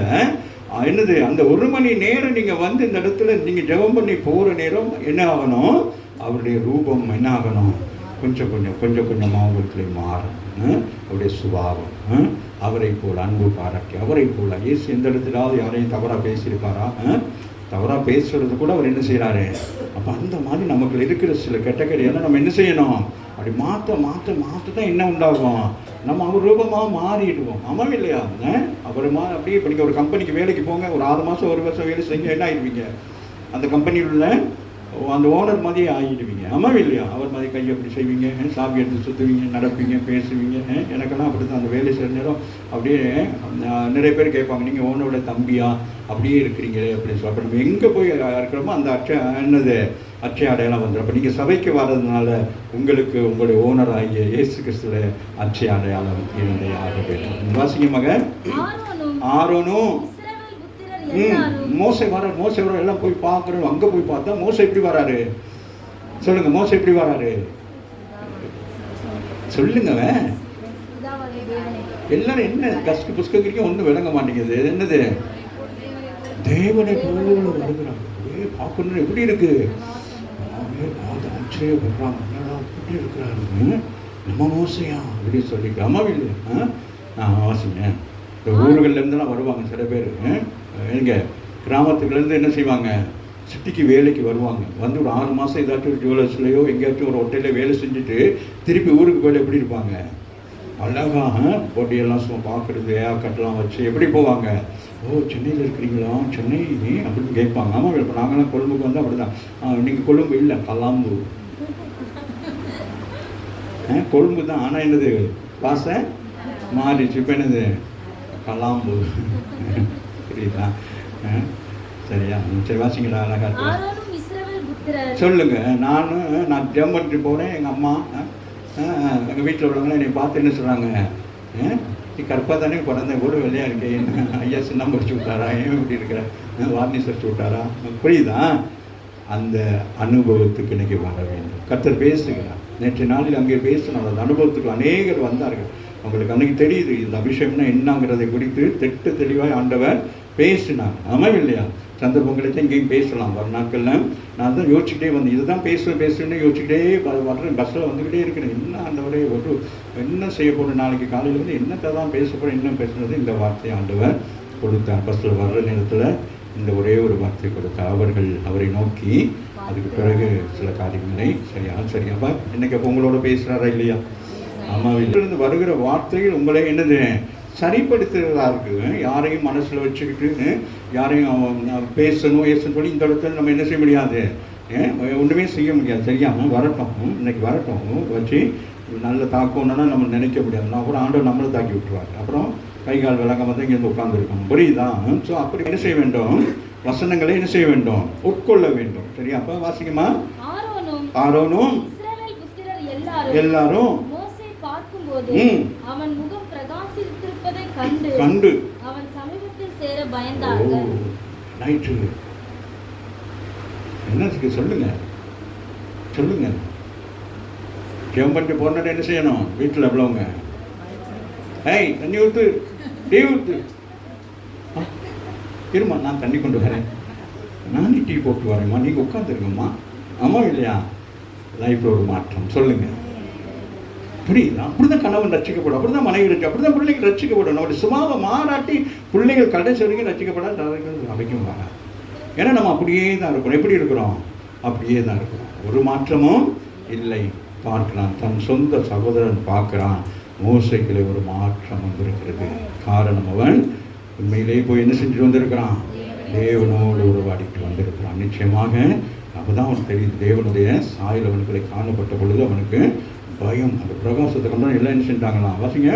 என்னது? அந்த 1 மணி நேரம் நீங்கள் வந்து இந்த இடத்துல நீங்கள் ஜெபம் பண்ணி போகிற நேரம் என்ன ஆகணும்? அவருடைய ரூபம் என்ன ஆகணும்? கொஞ்சம் கொஞ்சமாக உங்களுக்கு மாறும். அவருடைய சுபாவம் அவரை போல் அன்பு பாராட்டி அவரை போல். இயேசு எந்த இடத்துலாவது யாரையும் தவறாக பேசியிருப்பாரா? தவறாக பேசுறது கூட அவர் என்ன செய்கிறாரு? அப்போ அந்த மாதிரி நமக்கு இருக்கிற சில கெட்டகரியெல்லாம் நம்ம என்ன செய்யணும்? அப்படி மாற்ற தான் என்ன உண்டாகும்? நம்ம அவர் ரூபமாக மாறிடுவோம். ஆமாம் இல்லையா? அவர் அப்படியே இப்போ நீங்கள் ஒரு கம்பெனிக்கு வேலைக்கு போங்க, ஒரு 6 மாதம் 1 வருஷம் வேலை செஞ்சு என்ன ஆகிடுவீங்க? அந்த கம்பெனியில் உள்ள அந்த ஓனர் மாதிரியே ஆகிடுவீங்க. ஆமாம் இல்லையா? அவர் மாதிரி கையை அப்படி செய்வீங்க, சாப்பி எடுத்து சுற்றுவீங்க, நடப்பீங்க, பேசுவீங்க. எனக்கெல்லாம் அப்படி தான் அந்த வேலை செய்கிற நேரம் அப்படியே நிறைய பேர் கேட்பாங்க, நீங்கள் ஓனரோட தம்பியா அப்படியே இருக்கிறீங்களே அப்படின்னு சொல்லி. அப்போ நம்ம எங்கே போய் இருக்கிறோமோ அந்த அச்சை அடையாளம் வந்துடும். அப்போ நீங்கள் சபைக்கு வர்றதுனால உங்களுக்கு உங்களுடைய ஓனர் ஆகிய இயேசு கிறிஸ்துவ அச்சை அடையாளம் இருந்தே ஆக வேண்டும். வாசிங்க மகன். ஆரோனும் மோசை வர எல்லாம் போய் பார்க்குறோம். அங்கே போய் பார்த்தா மோசை எப்படி வராரு? சொல்லுங்க. மோசை எப்படி வராரு? சொல்லுங்க. எல்லாரும் என்ன கஷ்ட புஸ்தகம் ஒன்றும் விளங்க மாட்டேங்குது. என்னது? தேவனை போல வருகிறாங்க. பார்க்கணும் எப்படி இருக்கு? ஆச்சரியப்படுறாங்க. எப்படி இருக்கிறாரு நம்ம மோசையா அப்படின்னு சொல்லிட்டு. அம்மா இல்லையா? நான் வாசிங்க. இந்த ஊர்கள்லேருந்துலாம் வருவாங்க சில பேர். எங்கே கிராமத்துக்குலேருந்து என்ன செய்வாங்க? சிட்டிக்கு வேலைக்கு வருவாங்க. வந்து ஒரு 6 மாதம் ஏதாச்சும் ஒரு ஜுவல்லர்ஸ்லையோ எங்கேயாச்சும் ஒரு ஹோட்டலில் வேலை செஞ்சுட்டு திருப்பி ஊருக்கு போய் எப்படி இருப்பாங்க? அழகாக பொட்டியெல்லாம் சும்மா பார்க்குறது, ஏக்கட்டெல்லாம் வச்சு எப்படி போவாங்க? ஓ சென்னையில் இருக்கிறீங்களா, சென்னை அப்படின்னு கேட்பாங்க. ஆமாம், இப்போ நாங்களாம் கொழும்புக்கு வந்து அப்படி தான். நீங்கள் கொழும்பு இல்லை, கலாம்பு. கொழும்பு தான், ஆனால் என்னது பாசை மாறிச்சு. இப்போ என்னது கலாம்பு. புரியுதா? சரியா? சரி, வாசிங்களா அழகா ஆரோனும் இஸ்ரவேல் புத்திரர். சொல்லுங்க. நான் ஜெபம் பண்ணிட்டு போகிறேன். எங்கள் அம்மா எங்கள் வீட்டில் உள்ளவங்களாம் என்னை பார்த்து என்ன சொல்கிறாங்க, நீ கற்பா தானே பிறந்த, கூட வெள்ளையாக இருக்கேன், ஐயா சின்னம் படிச்சு விட்டாரா, ஏன் இப்படி இருக்கிற, வார்னிஸ் வச்சு விட்டாரா? புரியுதா? அந்த அனுபவத்துக்கு இன்னைக்கு வர வேண்டும். கர்த்தர் பேசுகிறார். நேற்று நாளில் அங்கே பேசின அந்த அனுபவத்துக்கு அநேகர் வந்தார்கள். உங்களுக்கு அன்றைக்கி தெரியுது இந்த அபிஷேகம்னா என்னங்கிறதை குறித்து திட்டு தெளிவாக ஆண்டவர் பேசினார். ஆமாம் இல்லையா? சந்தர்ப்பங்களுக்கு இங்கேயும் பேசலாம். வர நாட்களில் நான் தான் யோசிச்சுக்கிட்டே வந்தேன், இதுதான் பேசுன்னு யோசிச்சுக்கிட்டே வர்றேன். பஸ்ஸில் வந்துக்கிட்டே இருக்கிறேன். என்ன ஆண்டவரே, என்ன செய்ய போகிறேன், நாளைக்கு காலையில் வந்து என்னத்தை தான் பேச போகிறேன், என்ன பேசுனது, இந்த வார்த்தையை ஆண்டவர் கொடுத்தார். பஸ்ஸில் வர்ற நேரத்தில் இந்த ஒரே ஒரு வார்த்தை கொடுத்தார். அவரை நோக்கி அதுக்கு பிறகு சில காரியங்களை சரியாப்பா இன்னைக்கு அப்போ உங்களோட பேசுகிறாரா இல்லையா? ஆமாம். இருந்து வருகிற வார்த்தைகள் உங்களை என்னது சரிப்படுத்துகிறதா இருக்குது. யாரையும் மனசில் வச்சுக்கிட்டு யாரையும் பேசணும் சொல்லி இந்த இடத்துல நம்ம என்ன செய்ய முடியாது, ஒன்றுமே செய்ய முடியாது. சரியாமல் வரட்டும், இன்னைக்கு வரட்டும் வச்சு நல்ல தாக்கணும்னா நம்ம நினைக்க முடியாது. அப்புறம் ஆண்டவர் நம்மளை தாக்கி விட்டுருவார். அப்புறம் கை கால் விளங்காம தான் இங்கேருந்து உட்காந்துருக்கணும். புரியுதா? ஸோ அப்படி என்ன செய்ய வேண்டும், வசனங்களை என்ன செய்ய வேண்டும், உட்கொள்ள வேண்டும். சரியா? அப்போ வாசிக்குமா? ஆரோனும் எல்லாரும் அவன் முகம் பிரகாசித்திருப்பதை கண்டு அவன் சமீபத்தில் சேர பயந்தார்கள். என்ன சொல்லுங்க ஜெபம் பண்ணிட்டு போன என்ன செய்யணும்? வீட்டில் எவ்வளவுங்க, தண்ணி ஊத்து, டீ ஊத்து, இருமா நான் தண்ணி கொண்டு வரேன், நானே டீ போட்டு வரேம்மா, நீங்கள் உட்காந்துருங்கம்மா. ஆமாம் இல்லையா? லைஃப்பில் ஒரு மாற்றம். சொல்லுங்க. புரியுது? அப்படிதான் கணவன் ரசிக்கப்படும், அப்படிதான் மனைவி ரசிக்க, அப்படிதான் பிள்ளைகள் ரசிக்கப்படும். நம்மளுடைய சுபாவை மாறாட்டி பிள்ளைகள் கடைசி வரைக்கும் ரசிக்கப்படாது, அவைக்கும் வராது. ஏன்னா நம்ம அப்படியே தான் இருக்கிறோம். எப்படி இருக்கிறோம்? அப்படியே தான் இருக்கிறோம். ஒரு மாற்றமும் இல்லை. பார்க்கலாம், தன் சொந்த சகோதரன் பார்க்குறான், மோசைகளை ஒரு மாற்றம் வந்திருக்கிறது. காரணம் அவன் உண்மையிலே போய் என்ன செஞ்சுட்டு வந்திருக்கிறான், தேவனோடு உருவாடிட்டு வந்திருக்கிறான். நிச்சயமாக அப்போதான் அவனுக்கு தெரியுது, தேவனுடைய சாயல் அவனுக்களை காணப்பட்ட பொழுது அவனுக்கு பயம். அந்த பிரகாசத்தை கொண்டு எல்லாம் என்ன செஞ்சாங்களாம்? வாசிங்க.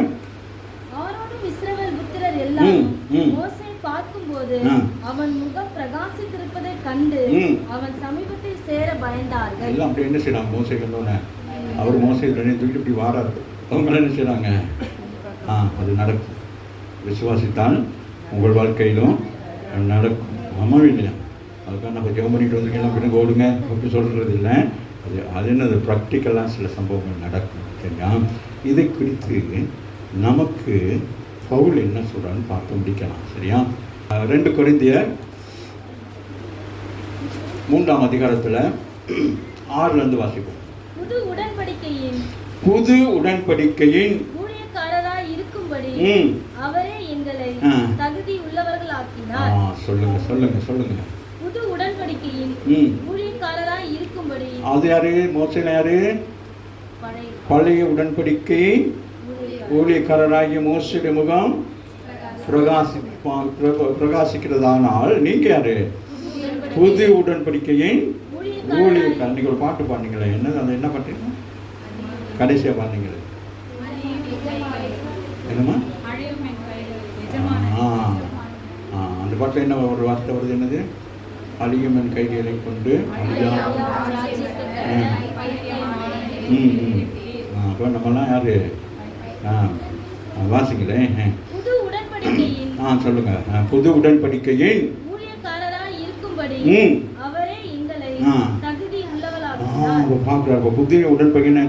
ஆரோனும் இஸ்ரவேல் புத்திரர் எல்லாரும் மோசேயை பார்க்கும்போது அவன் முகம் பிரகாசித்திருப்பதை கண்டு அவன் சமீபத்தில் சேர பயந்தார்கள். எல்லாம் அப்படி என்ன செய்யறாங்க? மோசே கண்டோன்னே அவர் மோசை தூக்கிட்டு இப்படி வாராரு. அவங்க என்ன செய்யறாங்க? அது நடக்கும். விசுவாசித்தால் உங்கள் வாழ்க்கையிலும் நடக்கும். ஆமாம் இல்லையா? அதுக்காக நம்ம ஜெபம் பண்ணிட்டு வந்திருக்கீங்க அப்படின்னு ஓடுங்க அப்படி சொல்கிறது இல்லை. அது என்னது ப்ராக்டிக்கலாக சில சம்பவங்கள் நடக்கும். சரியா? இதை குறித்து நமக்கு பவுல் என்ன சொல்கிறான்னு பார்த்து முடிக்கலாம். சரியா? 2 கொரிந்தியர் 3ஆம் அதிகாரத்தில் 6லேருந்து வாசிப்போம். புது உடன்படிக்கையின் ஊழியக்காரராய் இருக்கும்படி அவரே எங்களை தகுதி உள்ளவர்களாக்கினார். சொல்லுங்க. புது உடன்படிக்கையின் ஊழியக்காரராய் இருக்கும்படி அது யாரு? மோசேல யாரு? பழைய உடன்படிக்கை ஊழியக்காரராகிய மோசேடைய முகம் பிரகாசிக்கிறதானால் நீங்க யாரு? புது உடன்படிக்கையின் ஊழியக்காரர். நீங்க ஒரு பாட்டு பாடுனீங்களே, என்ன பாட்டு கடைசியா பாடுனீங்களே? என்னம்மா? அந்த பாட்டில் என்ன ஒரு வார்த்தை வருது? என்னது? அழியும் என் கைகளை கொண்டு அப்போ நம்மலாம் யாரு? வாசிங்களேன். சொல்லுங்க. புது உடன்படிக்கையின் பார்க்குறாரு. புதிய உடன்படிக்கை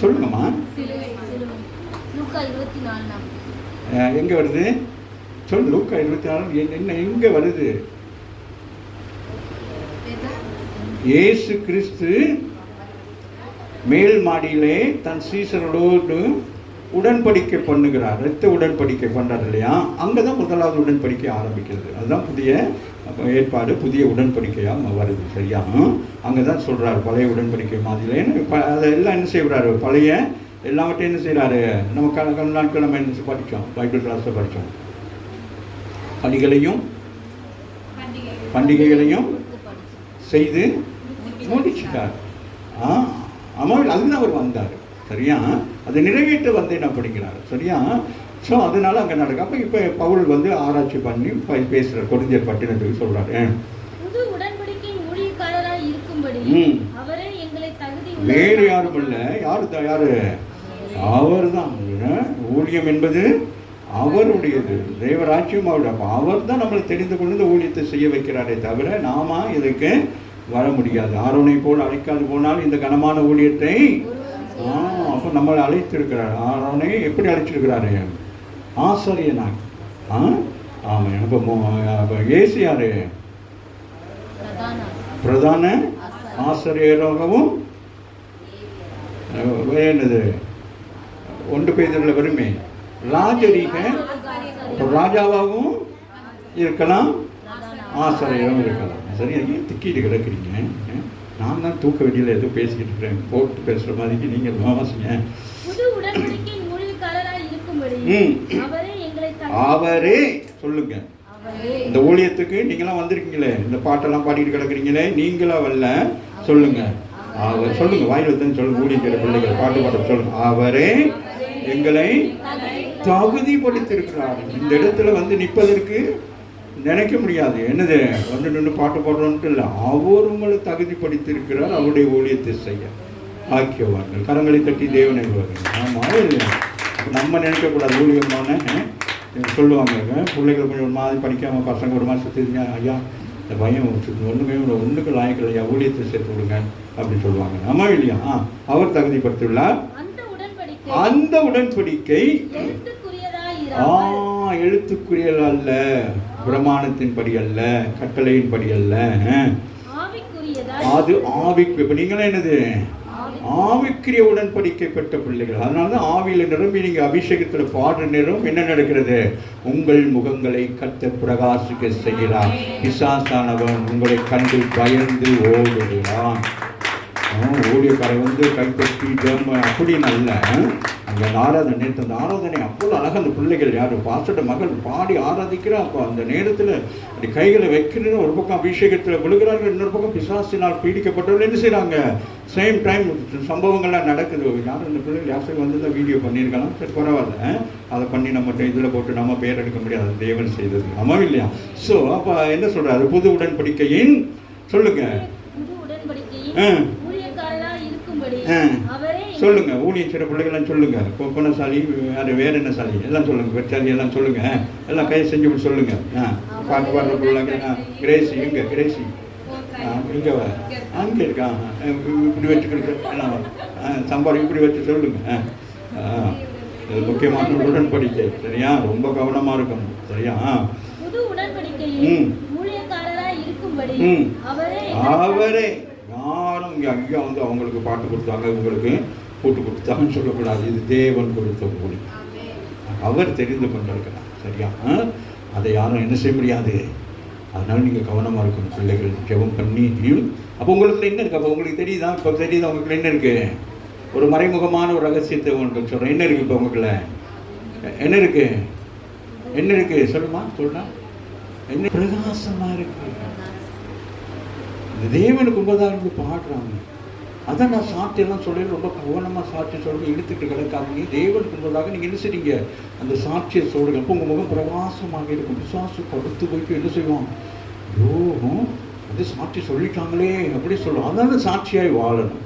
சொல்லுங்கம்மா. எங்க வருது? சொல்லு. லூக்கா 24 என்ன எங்க வருது? இயேசு கிறிஸ்து மேல் மாடியிலே தன் சீசரோடு உடன்படிக்கை பண்ணுகிறார். இரத்த உடன்படிக்கை பண்ணுறாரு இல்லையா? அங்கே தான் முதலாவது உடன்படிக்கை ஆரம்பிக்கிறது. அதுதான் புதிய ஏற்பாடு, புதிய உடன்படிக்கையாக வருது. சரியா? அங்கே தான் சொல்கிறார் பழைய உடன்படிக்கை மாதிரிலேன்னு. அதெல்லாம் என்ன செய்கிறாரு? பழைய எல்லாவற்றையும் என்ன செய்கிறாரு? நம்ம நாட்கள் நம்ம என்ன படித்தோம், பைபிள் கிளாஸில் படித்தோம். பணிகளையும் பண்டிகைகளையும் செய்து முடிச்சுட்டார். அம்மாவில் அதுதான் அவர் வந்தார். சரியா? அதை நிறைவேற்ற வந்து என்ன படிக்கிறார். சரியா? ஸோ அதனால அங்கே நடக்கும். அப்போ இப்போ பவுல் வந்து ஆராய்ச்சி பண்ணி பேசுகிற கொரிந்தியர் பட்டினத்துக்கு சொல்கிறாரு, வேறு யாரும் இல்லை. யாரு? அவர் தான். ஊழியம் என்பது அவருடையது, தேவராட்சியம் அவருடைய. அப்போ அவர் தான் நம்மளை தெரிந்து கொண்டு இந்த ஊழியத்தை செய்ய வைக்கிறாரே தவிர நாம இதுக்கு வர முடியாது. ஆரோனை போல் அழைக்காது போனால் இந்த கனமான ஊழியத்தை அப்போ நம்மளை அழைத்திருக்கிறார். ஆரோனை எப்படி அழைச்சிருக்கிறாரு? ஆசிரியனாக. ஆமாம். இப்போ ஏசு யாரு? பிரதான ஆசிரியராகவும் என்னது 1 பேதுருல வருமே, ராஜரீக ராஜாவாகவும் இருக்கலாம், ஆசிரியரும் இருக்கலாம். சரியா? திக்கிட்டு கிடக்குறீங்க. நான் தான் தூக்க வெளியில் ஏதோ பேசிக்கிட்டு இருக்கிறேன், போட்டு பேசுகிற மாதிரி நீங்கள் வாசிங்க. அவரே சொல்லுங்க. இந்த ஊழியத்துக்கு நீங்களாம் வந்திருக்கீங்களே, இந்த பாட்டெல்லாம் பாடிட்டு கிடக்குறீங்களே, நீங்களா வரல சொல்லுங்க. அவர் சொல்லுங்க, வாயில் வந்து சொல்லுங்க. ஊழியக்கிற பிள்ளைகள் பாட்டு பாட சொல்லுங்க. அவரே எங்களை தகுதிப்படுத்தியிருக்கிறார். இந்த இடத்துல வந்து நிற்பதற்கு நினைக்க முடியாது. என்னது வந்து நின்று பாட்டு பாடுறோன்ட்டு இல்லை, அவர் உங்களை தகுதிப்படுத்தியிருக்கிறார் அவருடைய ஊழியத்தை செய்ய. ஆக்கியவார்கள் கரங்களை தட்டி தேவனை வருவாங்க. ஆமாம் இல்லையா? நம்ம நினைக்கக்கூடாது. ஊழியமான சொல்லுவாங்க, பிள்ளைகள் கொஞ்சம் ஒரு மாதிரி படிக்காமல் பசங்க ஒரு மாதிரி சுற்றிங்க, ஐயா இந்த பையன் ஒன்றுக்கு லாயக்கில் ஐயா ஊழியத்தை சேர்த்து விடுங்க அப்படின்னு சொல்லுவாங்க. ஆமா இல்லையா? அவர் தகுதிப்படுத்தியுள்ளார். அந்த உடன்படிக்கை எழுத்துக்குரியல் அல்ல, பிரமாணத்தின் படி அல்ல, கட்டளையின் படி அல்ல, அது ஆவிக்கு. இப்போ நீங்களே என்னது? ஆவிக்குரிய உடன்படிக்கை பெற்ற பிள்ளைகள். அதனால தான் ஆவியில் நிரம்பி நீங்கள் அபிஷேகத்தில் பாடுற நேரம் என்ன நடக்கிறது? உங்கள் முகங்களை கர்த்தர் பிரகாசிக்க செய்கிறார். பிசாசானவன் உங்களை கண்டு பயந்து ஓடுகிறான். ஊழியக்காரை வந்து கைப்பற்றி அப்படின்னு அல்ல. அங்கே அந்த ஆராதனை நேற்று அந்த ஆராதனை அவ்வளோ அழகாக அந்த பிள்ளைகள் யார் பாசட்ட மகள் பாடி ஆராதிக்கிறா. அப்போ அந்த நேரத்தில் அப்படி கைகளை வைக்கணும்னு ஒரு பக்கம் அபிஷேகத்தில் விழுகிறார்கள், இன்னொரு பக்கம் பிசாசினால் பீடிக்கப்பட்டவர்கள் என்ன செய்கிறாங்க. சேம் டைம் சம்பவங்கள்லாம் நடக்குது. யாரும் இந்த பிள்ளைகள் யாருக்கு வந்து தான் வீடியோ பண்ணியிருக்கலாம். சரி பரவாயில்ல, அதை பண்ணி நம்ம இதில் போட்டு நம்ம பேர் எடுக்க முடியாது, தேவன் செய்தது. ஆமாம் இல்லையா? ஸோ அப்போ என்ன சொல்கிறாரு? புது உடன்படிக்கையின் சொல்லுங்க சொல்லுங்க. ஊழியம் செய்கிற பிள்ளைகள்லாம் சொல்லுங்க. கொப்பனசாலி அது வேற என்ன சாலி எல்லாம் சொல்லுங்க. பெற்றாலி எல்லாம் சொல்லுங்க. எல்லாம் கையை செஞ்சு சொல்லுங்க. பாட்டு பாடுற பிள்ளைங்க. கிரேசி எங்க? கிரேசி இங்கே அங்கே இருக்கா? இப்படி வச்சுக்கிட்டு எல்லாம் சம்பாதி இப்படி வச்சு சொல்லுங்க. இது முக்கியமான உடன்படிக்கை. சரியா? ரொம்ப கவனமா இருக்கணும். சரியா? அவரே யாரும் இங்கே அங்கேயும் வந்து அவங்களுக்கு பாட்டு கொடுத்தாங்க, உங்களுக்கு போட்டு கொடுத்தாங்கன்னு சொல்லக்கூடாது. இது தேவன் கொடுத்த மொழி, அவர் தெரிந்து கொண்டிருக்கிறார். சரியா? அதை யாரும் என்ன செய்ய முடியாது. அதனால நீங்கள் கவனமாக இருக்கணும். பிள்ளைகள் ஜெபம் பண்ணி. அப்போ உங்களுக்கு என்ன இருக்குது? அப்போ உங்களுக்கு தெரியுதா? இப்போ தெரியுதா உங்களுக்கு என்ன இருக்குது? ஒரு மறைமுகமான ஒரு ரகசியத்தை உங்களுக்கு சொல்கிறேன். என்ன இருக்குது? இப்போ உங்களுக்குள்ள என்ன இருக்குது? என்ன இருக்குது? சொல்லுமா சொல்லுனா. என்ன பிரகாசமாக இருக்குது. இந்த தேவனுக்கு உண்பதாக இருந்து பாடுறாங்க. அதான் நான் சாட்சியெல்லாம் சொல்லி ரொம்ப கவனமாக சாட்சி சொல்லி இழுத்துட்டு கிடக்காதீங்க. தேவனுக்கு உண்பதாக நீங்கள் என்ன செய்றீங்க? அந்த சாட்சியை சொல்லுங்க. அப்போ உங்கள் முகம் பிரகாசமாக இருக்கும். விசுவாசு படுத்து போய்ட்டு என்ன செய்வோம்? ஐயோ வந்து சாட்சி சொல்லிட்டாங்களே அப்படி சொல்லுவோம். அதனால சாட்சியாய் வாழணும்.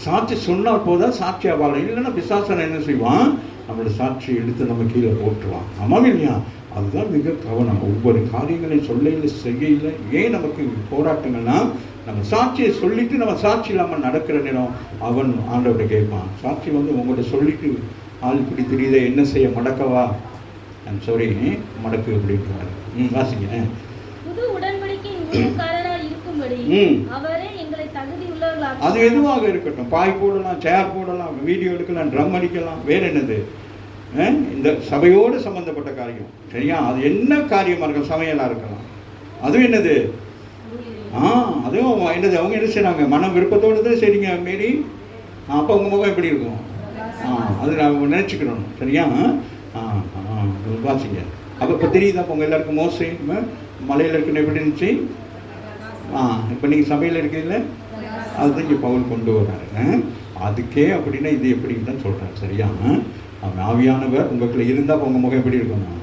சாட்சி சொன்னால் போதான் சாட்சியாக வாழணும். இல்லைன்னா பிசாசனை என்ன செய்வான்? நம்மளோட சாட்சியை எடுத்து நம்ம கீழே போட்டுருவான். ஆமாம் இல்லையா? அதுதான் மிக கவனம். ஒவ்வொரு காரியங்களையும் சொல்லையில் செய்யல. ஏன் நமக்கு போராட்டங்கள்னா நம்ம சாட்சியை சொல்லிட்டு நம்ம சாட்சி இல்லாமல் நடக்கிற நேரம் அவன் ஆண்டவரை கேட்பான். சாட்சி வந்து உங்கள்கிட்ட சொல்லிட்டு ஆள் இப்படி தெரியுத என்ன செய்ய மடக்கவா? ஐம் சாரி மடக்கு அப்படின்றாரு. வாசிங்க. அது எதுவாக இருக்கட்டும். பாய் போடலாம், சேர் போடலாம், வீடியோ எடுக்கலாம், ட்ரம் அடிக்கலாம், வேற என்னது? இந்த சபையோடு சம்பந்தப்பட்ட காரியம். சரியா? அது என்ன காரியமாக இருக்கும்? சமையலாக இருக்கலாம். அதுவும் என்னது? அதுவும் என்னது? அவங்க என்ன செய்கிறாங்க? மன விருப்பத்தோடு தான் சரிங்க மேரி. அப்போ உங்கள் முகம் எப்படி இருக்கும்? அது நான் நினச்சிக்கிறோம். சரியா? வாசிங்க. அப்போ இப்போ தெரியுதா இப்போ உங்கள் எல்லாருக்கும் மோசே மலையில் இருக்குன்னு எப்படி இருந்துச்சு? இப்போ நீங்கள் சபையில் இருக்கீங்கள, அதுதான் இங்கே பவுல் கொண்டு வர்றாரு. அதுக்கே அப்படின்னா இது எப்படின்னு தான் சொல்கிறார். சரியா? அவன் ஆவியானவர் உங்களுக்குள்ள இருந்தால் உங்கள் முகம் எப்படி இருக்கணும்?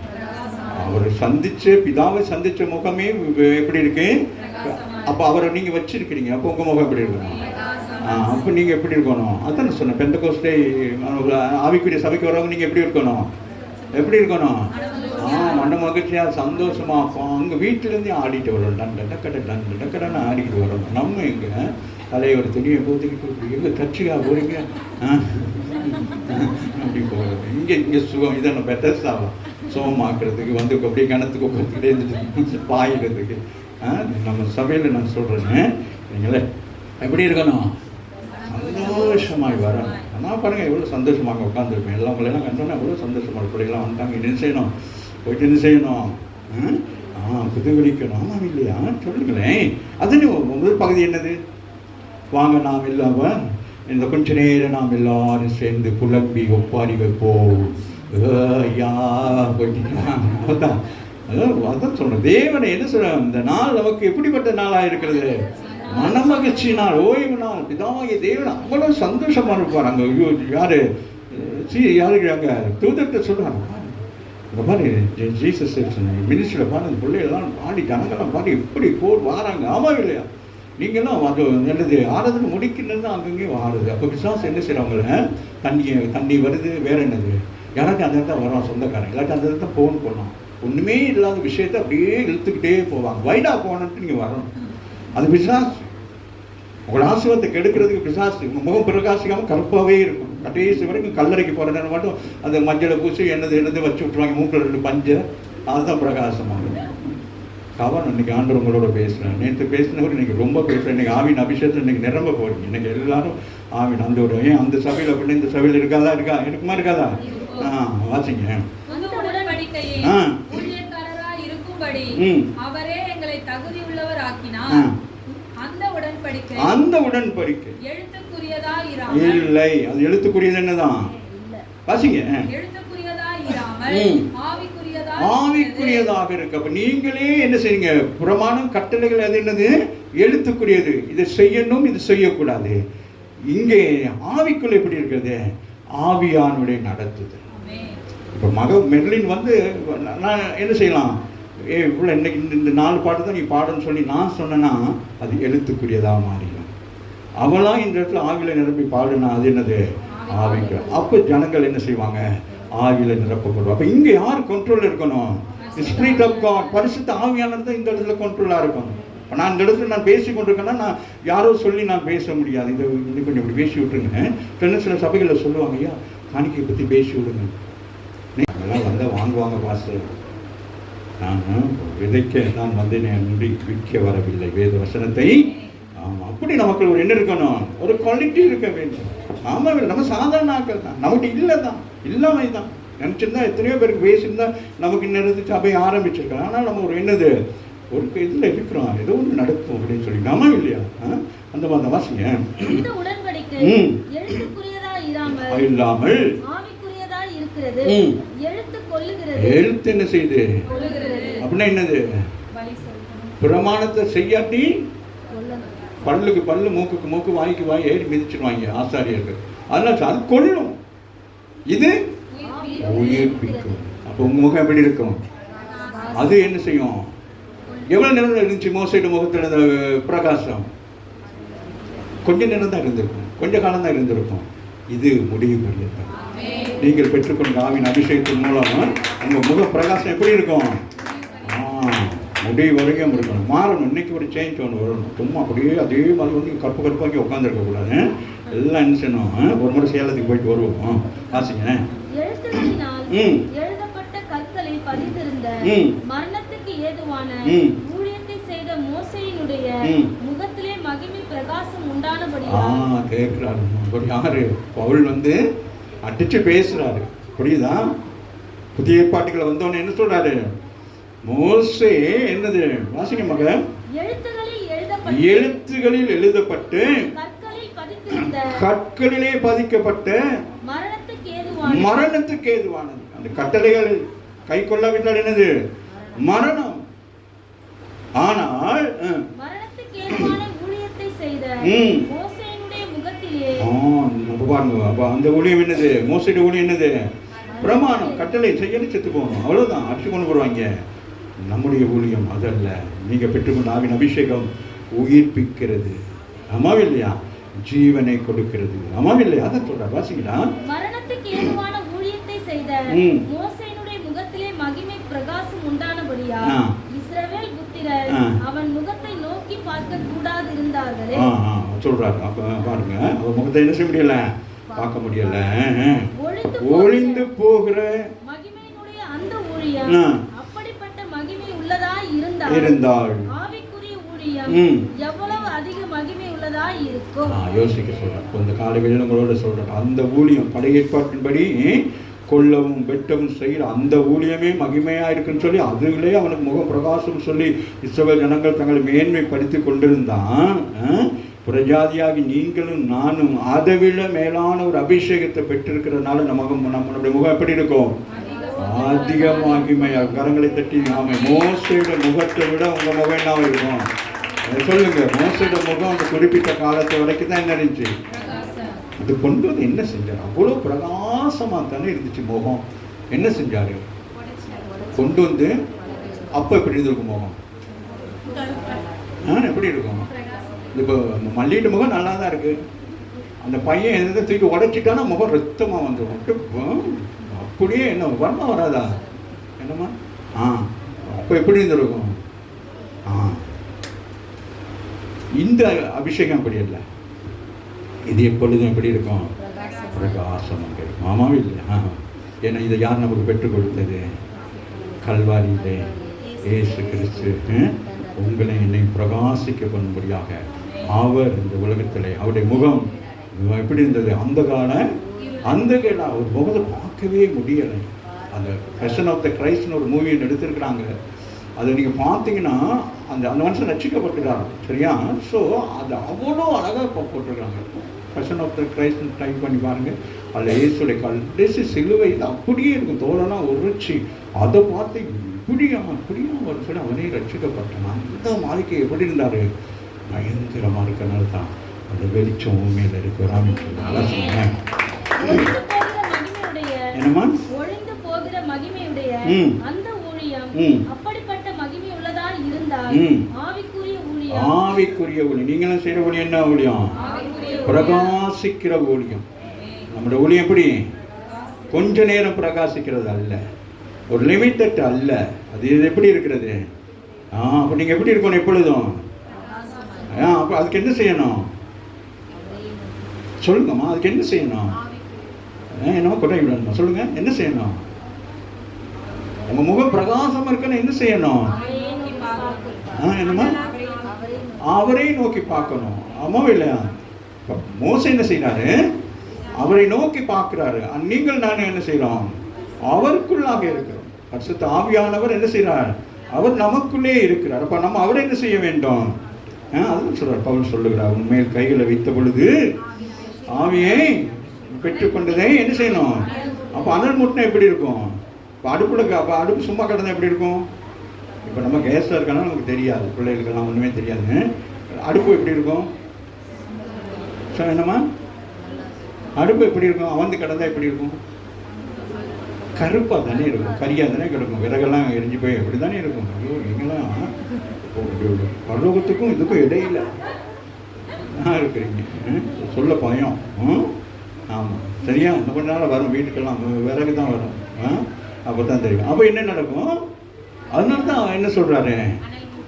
அவர் சந்திச்ச பிதாவை சந்திச்ச முகமே எப்படி இருக்கு? அப்போ அவரை நீங்கள் வச்சிருக்கிறீங்க, அப்போ உங்கள் முகம் எப்படி இருக்கணும்? அப்போ நீங்கள் எப்படி இருக்கணும்? அதான் நான் சொன்னேன். பெந்தகோஸ்தே ஆவிக்குரிய சபைக்கு வரவங்க நீங்கள் எப்படி இருக்கணும்? எப்படி இருக்கணும்? மண்ட மகிழ்ச்சியாக சந்தோஷமாக அங்கே வீட்டிலேருந்தே ஆடிட்டு வரணும். டக்கடன்னு ஆடிக்கிட்டு வரணும். நம்ம எங்கே தலையை ஒரு துணியை போத்திக்கிட்டு எங்கே கட்சியாக போகிறீங்க அப்படி போகிறது. இங்கே சுகம் இதை நம்ம பெட்டர்ஸாகும் சுகமாக்குறதுக்கு வந்து அப்படியே கிணத்துக்கு உட்காந்துக்கிட்டே இருந்துட்டு பாயிடுறதுக்கு. நம்ம சபையில் நான் சொல்கிறேன்னு நீங்களே எப்படி இருக்கணும்? சந்தோஷமாக வரணும். நான் பாருங்கள் எவ்வளோ சந்தோஷமாக உட்காந்துருப்பேன். எல்லா பிள்ளைலாம் கண்டோன்னா எவ்வளோ சந்தோஷமாக பிள்ளைகளாம் வந்துட்டாங்க. என்ன செய்யணும்? போயிட்டு என்ன செய்யணும்? புதுவெளிக்கணும். ஆமாம் இல்லையா? சொல்லுங்களேன். அது முதல் பகுதி என்னது? வாங்க நாம் இல்லாமல் இந்த கொஞ்ச நேரம் நாம் எல்லாரும் சேர்ந்து குழம்பி ஒப்பாரி வைப்போம். ஐயா போயிட்டீங்களா? அதான் அதான் சொல்கிறேன். தேவனை என்ன சொல்கிறேன்? இந்த நாள் நமக்கு எப்படிப்பட்ட நாளாக இருக்கிறது? மனமகிழ்ச்சி நாள், ஓய்வு நாள். பிதாவாகிய தேவன் அவ்வளோ சந்தோஷமாக இருப்பார். அங்கே யார் யாருக்கு அங்கே தூதத்தை சொல்கிறாங்க. இந்த மாதிரி ஜீசஸ் மினிஸ்டரில் பாரு, அந்த பிள்ளைகள்லாம் பாடி ஜனங்கள்லாம் பாடி எப்படி வாராங்க. ஆமாம் இல்லையா? நீங்கள்லாம் அது நல்லது ஆறுதல் முடிக்கிறது தான் அங்கங்கேயும் ஆறுது. அப்போ விசுவாசம் என்ன செய்கிறவங்கள தண்ணி வருது, வேறு என்னது யாராச்சும் அந்த இடத்துல வரோம் சொந்தக்காரன், இல்லாட்டி அந்த இடத்துல ஃபோன் பண்ணோம். ஒன்றுமே இல்லாத விஷயத்தை அப்படியே இழுத்துக்கிட்டே போவாங்க. வைடா போனன்ட்டு நீங்கள் வரணும். அது பிசாசு. உங்களோட ஆசீர்வாதத்தை கெடுக்கிறதுக்கு பிசாசு. உங்கள் முகம் பிரகாசிக்காமல் கருப்பாகவே இருக்கும். கடைசி வரைக்கும் கல்லறைக்கு போகிற நேரம் மட்டும் அந்த மஞ்சளை பூசி என்னது வச்சு விட்டுருவாங்க. மூக்கில் 2 பஞ்சை, அதுதான் பிரகாசமாக. கவனம். இன்றைக்கி ஆண்டவர் உங்களோட பேசுகிறேன். நேற்று பேசினவர் இன்றைக்கி ரொம்ப பேசுகிறேன். இன்றைக்கி ஆவின் அபிஷேகத்தில் இன்றைக்கி நிரம்ப போகிறீங்க. இன்றைக்கி எல்லாரும் ஆவின் அந்த ஒரு அந்த சபையில் அப்படின்னு இந்த சபையில் இருக்காதா? இருக்குமா இருக்காதா? வாசிங்க. அந்த உடன்படிக்கை இல்லை. அது எழுத்துக்குரியது என்னதான்? வாசிங்க. ஆவிக்குரியதாக இருக்கு. அப்ப நீங்களே என்ன செய்யுங்க? பிரமாணம் கட்டளைகள் அது என்னது? எழுத்துக்குரியது. இதை செய்யணும், இது செய்யக்கூடாது. இங்கே ஆவிக்குள்ள எப்படி இருக்கிறது? ஆவியானுடைய நடத்துதல். இப்போ மெர்லின் வந்து நான் என்ன செய்யலாம்? இவ்வளோ இன்னைக்கு இந்த 4 பாட்டு தான் நீ பாடுன்னு சொல்லி நான் சொன்னேன்னா அது எழுத்துக்குரியதாக மாறிடும். அவளாம் இந்த இடத்துல ஆவியில் நிரம்பி பாடுனா அது என்னது? ஆவிக்கு. அப்போ ஜனங்கள் என்ன செய்வாங்க? ஆவியில் நிரப்பப்படும். அப்போ இங்கே யார் கண்ட்ரோல் இருக்கணும்? ஸ்பிரிட் ஆஃப் காட், பரிசுத்த ஆவியானது தான் இந்த இடத்துல கண்ட்ரோலாக இருக்கணும். இப்போ நான் இந்த இடத்துல நான் பேசி கொண்டிருக்கேன்னா நான் யாரோ சொல்லி நான் பேச முடியாது. இதை இன்னும் கொஞ்சம் இப்படி பேசி விட்டுருங்க. சில சபைகளில் சொல்லுவாங்க, ஐயா காணிக்கையை பற்றி பேசி விடுங்க. அதெல்லாம் வந்தால் வாங்குவாங்க பாஸ்டர். நான் விதைக்க நான் வந்தேன், விற்க வரவில்லை, வேத வசனத்தை. ஆமாம், அப்படி நமக்கு ஒரு என்ன இருக்கணும்? ஒரு குவாலிட்டி இருக்க வேண்டும். ஆமாம், நம்ம சாதாரண ஆட்கள் தான், நமக்கு இல்லை தான், இல்லாமை தான். நினச்சிருந்தா எத்தனையோ பேருக்கு பேசியிருந்தா நமக்கு இன்னது சபை ஆரம்பிச்சிருக்கலாம். ஆனால் நம்ம ஒரு என்னது ஒரு இதில் இருக்கிறோம், ஏதோ ஒன்று நடக்கும் அப்படின்னு சொல்லி. ஆமாம் இல்லையா? அந்த மாதிரி வாசிங்க. இல்லாமல் எழுத்து என்ன செய்யுது அப்படின்னா என்னது? பிரமாணத்தை செய்யாட்டி பல்லுக்கு பல்லு, மூக்குக்கு மூக்கு, வாய்க்கு வாய் ஏறி மிதிச்சிடுவாங்க ஆசாரியர்கள். அதனால அது கொல்லும், இது உயிர்ப்பிக்கும். அப்போ உங்க முகம் எப்படி இருக்கும்? அது என்ன செய்யும்? எவ்வளவு நேரம் இருந்துச்சு மோசையோட முகத்தில் அந்த பிரகாசம்? கொஞ்ச நேரம் தான் இருந்திருக்கும், கொஞ்ச காலம் தான் இருந்திருக்கும். இது முடிவு பரியந்தம். நீங்கள் பெற்றுக்கொண்ட ஆவின் அபிஷேகத்தின் மூலம் உங்கள் முக பிரகாசம் எப்படி இருக்கும்? முடிவு வரைக்கும் இருக்கணும், மாறணும். இன்னைக்கு ஒரு சேஞ்ச் ஒன்று வரணும். சும்மா அப்படியே அதே மாதிரி வந்து கற்பு கற்பாக்கி உட்காந்துருக்கக்கூடாது. எல்லாம் என்ன செய்யணும்? ஒரு முறை சேலத்துக்கு போயிட்டு வருவோம். ஆசைங்க. எழுதப்பட்ட கற்களில் பதிந்திருந்த மரணத்துக்கு ஏதுவான ஊழியத்தை செய்த மோசேயினுடைய முகத்திலே மகிமை பிரகாசம் உண்டானபடியால் கேட்கிறாரு. யாரு? பவுல் வந்து அடிச்சு பேசுறாரு. புரியுதா? புதிய ஏற்பாட்டுகளை வந்தோன்னு என்ன சொல்றாரு? மோசே என்னது? வாசிங்க மக. எழுத்துகளில் எழுதப்பட்டு கற்களிலே பதிக்கப்பட்ட ஏதுவானது. மரணத்துக்கு ஏதுவானது. அந்த கட்டளைகள் கை கொள்ளாவிட்டால் என்னது? மரணம். ஆனால் மரணத்துக்கு ஏதுவான ஊழியத்தை செய்த மோசேயினுடைய முகத்திலே பாருங்க. அப்ப அந்த ஊழியம் என்னது? மோசடி ஊழியம் என்னது? பிரமாணம், கட்டளை செய்யணும், செத்து போகணும், அவ்வளவுதான். அடிச்சு கொண்டு போடுவாங்க. நம்முடைய ஊழியம் அதல்ல. நீங்க பெற்றுக்கொண்ட ஆவின் அபிஷேகம் உயிர்ப்பிக்கிறது, ஆமாவே இல்லையா? ஜீவனை கொடுக்கிறது, ஆமாவே இல்லையா? அதை சொல்ற வாசிங்களா. மரணத்துக்கு ஏதுவான ஊழியத்தை செய்த மோசேயினுடைய முகத்திலே மகிமை பிரகாசம் உண்டானபடியா இஸ்ரவேல் புத்திரர் அவன் முகத்தை நோக்கி பார்க்க கூடாது இருந்தார்களே சொல்றாரு. அப்ப பாருங்க, அவன் முகத்தை என்ன செய்ய முடியல? பார்க்க முடியல. ஒளிந்து போகிற மகிமையினுடைய அந்த ஊழியம் அப்படிப்பட்ட மகிமை உள்ளதாய் இருந்தால் ஆவிக்குரிய ஊழியம் எவ்வளவு அதிக மகிமை உள்ளதாய் இருக்கும். யோசிக்க சொல்றார். இந்த காலை வேளையில உங்களோட சொல்றார். அந்த ஊழியம் பழைய ஏற்பாட்டின்படி கொல்லவும் வெட்டவும் செய்கிற அந்த ஊழியமே மகிமையா இருக்குன்னு சொல்லி அதுகளே அவனுக்கு முக பிரகாசம் சொல்லி இஸ்ரவேல் ஜனங்கள் தங்களை மேன்மைப்படுத்தி கொண்டிருந்தான். புறஜாதியாகி நீங்களும் நானும் அதை விட மேலான ஒரு அபிஷேகத்தை பெற்றிருக்கிறதுனால நம்மளுடைய முகம் எப்படி இருக்கும்? அதிக மகிமையா. கரங்களை தட்டி நாம மோசையோட முகத்தை விட உங்க முகம் என்ன இருக்கும்? சொல்லுங்க. மோசையோட முகம் அந்த குறிப்பிட்ட காலத்து வரைக்கும் தான் என்ன இருந்துச்சு? அது கொண்டு வந்து என்ன செஞ்சார்? அவ்வளோ பிரகாசமாக தானே இருந்துச்சு முகம். என்ன செஞ்சாரு? கொண்டு வந்து அப்போ எப்படி இருந்திருக்கும் முகம்? எப்படி இருக்கும்? இப்போ மல்லிட்டு முகம் நல்லா தான் இருக்கு. அந்த பையன் எந்த தூக்கி உடைச்சிட்டானா முகம் ரத்தமாக வந்துடும். அப்படியே என்ன வர்மா வராதா? என்னம்மா? அப்போ எப்படி இருந்திருக்கும்? இந்த அபிஷேகம் அப்படி இல்லை. இது எப்பொழுதும் எப்படி இருக்கும்? பிரகாசமாக இருக்கும், ஆமாவே இல்லையா? ஏன்னா இதை யார் நமக்கு பெற்றுக் கொடுத்தது? கல்வாரியிலே இயேசு கிறிஸ்து உங்களை என்னை பிரகாசிக்க பண்ணும்படியாக அவர் இந்த உலகத்திலே அவருடைய முகம் எப்படி இருந்தது? அந்த கேடா ஒரு முகத்தை பார்க்கவே முடியலை. அந்த பேஷன் ஆஃப் த கிரைஸ்ட்னு ஒரு மூவியை எடுத்திருக்கிறாங்க. அதை நீங்கள் பார்த்தீங்கன்னா அந்த மனுஷன் ரட்சிக்கப்பட்டுறாங்க, சரியா? ஸோ அது அவ்வளோ அழகாக போட்டிருக்காங்க. Passion of the Christ type பண்ணி பாருங்கள். அதில் இயேசுடைய கடைசி சிலுவை அப்படியே இருக்கும், தோலெல்லாம் உரிச்சி அதை பார்த்து இப்படியாம ஒரு சொல்லி அவனே ரட்சிக்கப்பட்டான். அந்த வாழ்க்கை எப்படி இருந்தார்? பயங்கரமாக இருக்கிறனால தான் அந்த வெளிச்சம் உண்மையில் இருக்கு. என்னம்மா? ஒழிந்து போகிற மகிமையுடைய அந்த ஊழியம் அப்படிப்பட்ட மகிமை உள்ளதாய் இருந்தால் ஆவிக்குரிய ஊழியம். நீங்களும் செய்கிற ஊழியம் என்ன ஊழியம்? பிரகாசிக்கிற ஊழியம். நம்முடைய ஊழியம் எப்படி? கொஞ்ச நேரம் பிரகாசிக்கிறது அல்ல, ஒரு லிமிட்டட் அல்ல. அது எப்படி இருக்கிறது? அப்போ நீங்கள் எப்படி இருக்கணும் எப்பொழுதும்? அப்போ அதுக்கு என்ன செய்யணும் சொல்லுங்கம்மா? அதுக்கு என்ன செய்யணும்? என்னமோ கொட்டை விடணுமா? சொல்லுங்க, என்ன செய்யணும்? உங்க முகம் பிரகாசமா இருக்குன்னு என்ன செய்யணும்? என்னமா? அவரை நோக்கி பார்க்கணும், ஆமாவா இல்லையா? மோசே என்ன செய்யறாரு? அவரை நோக்கி பார்க்கிறாரு. நீங்கள் நானும் என்ன செய்யறோம்? அவருக்குள்ளாக இருக்கிறோம். பரிசுத்த ஆவியானவர் என்ன செய்யறார்? அவர் நமக்குள்ளே இருக்கிறார். அப்ப நம்ம அவரை என்ன செய்ய வேண்டும்? அதுவும் சொல்றார் பவுல் சொல்லுகிறார், உண்மையில் கைகளை வைத்த பொழுது ஆவியை பெற்றுக்கொண்டதை என்ன செய்யணும்? அப்போ அனல் மூட்டினா எப்படி இருக்கும்? இப்போ அடுப்பு சும்மா கிடந்தா எப்படி இருக்கும்? இப்போ நம்ம கேஸாக இருக்கனா நமக்கு தெரியாது, பிள்ளைகளுக்கெல்லாம் ஒன்றுமே தெரியாது. அடுப்பு எப்படி இருக்கும்? சார் என்னம்மா? அடுப்பு எப்படி இருக்கும்? அவந்து கிடந்தா எப்படி இருக்கும்? கருப்பாக தானே இருக்கும், கரியாக தானே கிடக்கும், விறகெல்லாம் எரிஞ்சு போய் எப்படி தானே இருக்கும். ஐயோ, நீங்களாம் பரலோகத்துக்கும் இதுக்கும் இடையில இருக்கிறீங்க. சொல்ல பயம். ஆமாம், சரியா? இந்த கொஞ்ச நாள் வரும் வீட்டுக்கெல்லாம் விறகு தான் வரும். அப்போ தான் தெரியும். அப்போ என்ன நடக்கும்? அதனால தான் என்ன சொல்கிறாரு?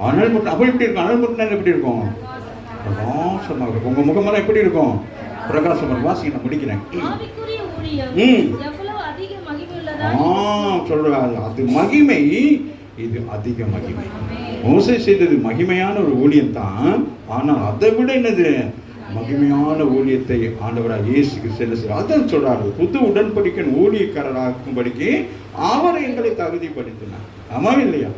அனல் முட்டை. அப்போ எப்படி இருக்கும்? அனல் முட்டினா எப்படி இருக்கும்? பிரகாசமாக இருக்கும். உங்கள் முகமெல்லாம் எப்படி இருக்கும்? பிரகாசமாக. வாசிக்க நான் முடிக்கிறேன். சொல்கிறாரு, அது மகிமை, இது அதிக மகிமை. மோசே செய்தது மகிமையான ஒரு ஊழியம் தான். ஆனால் அதை விட என்னது? மகிமையான ஊழியத்தை ஆண்டவராக இயேசுக்கு செல்ல செய்வார். அதான் சொல்றாரு, புது உடன்படிக்கையின் ஊழியக்காரராகும்படிக்கு அவர் எங்களை தகுதிப்படுத்தினார். ஆமா இல்லையா?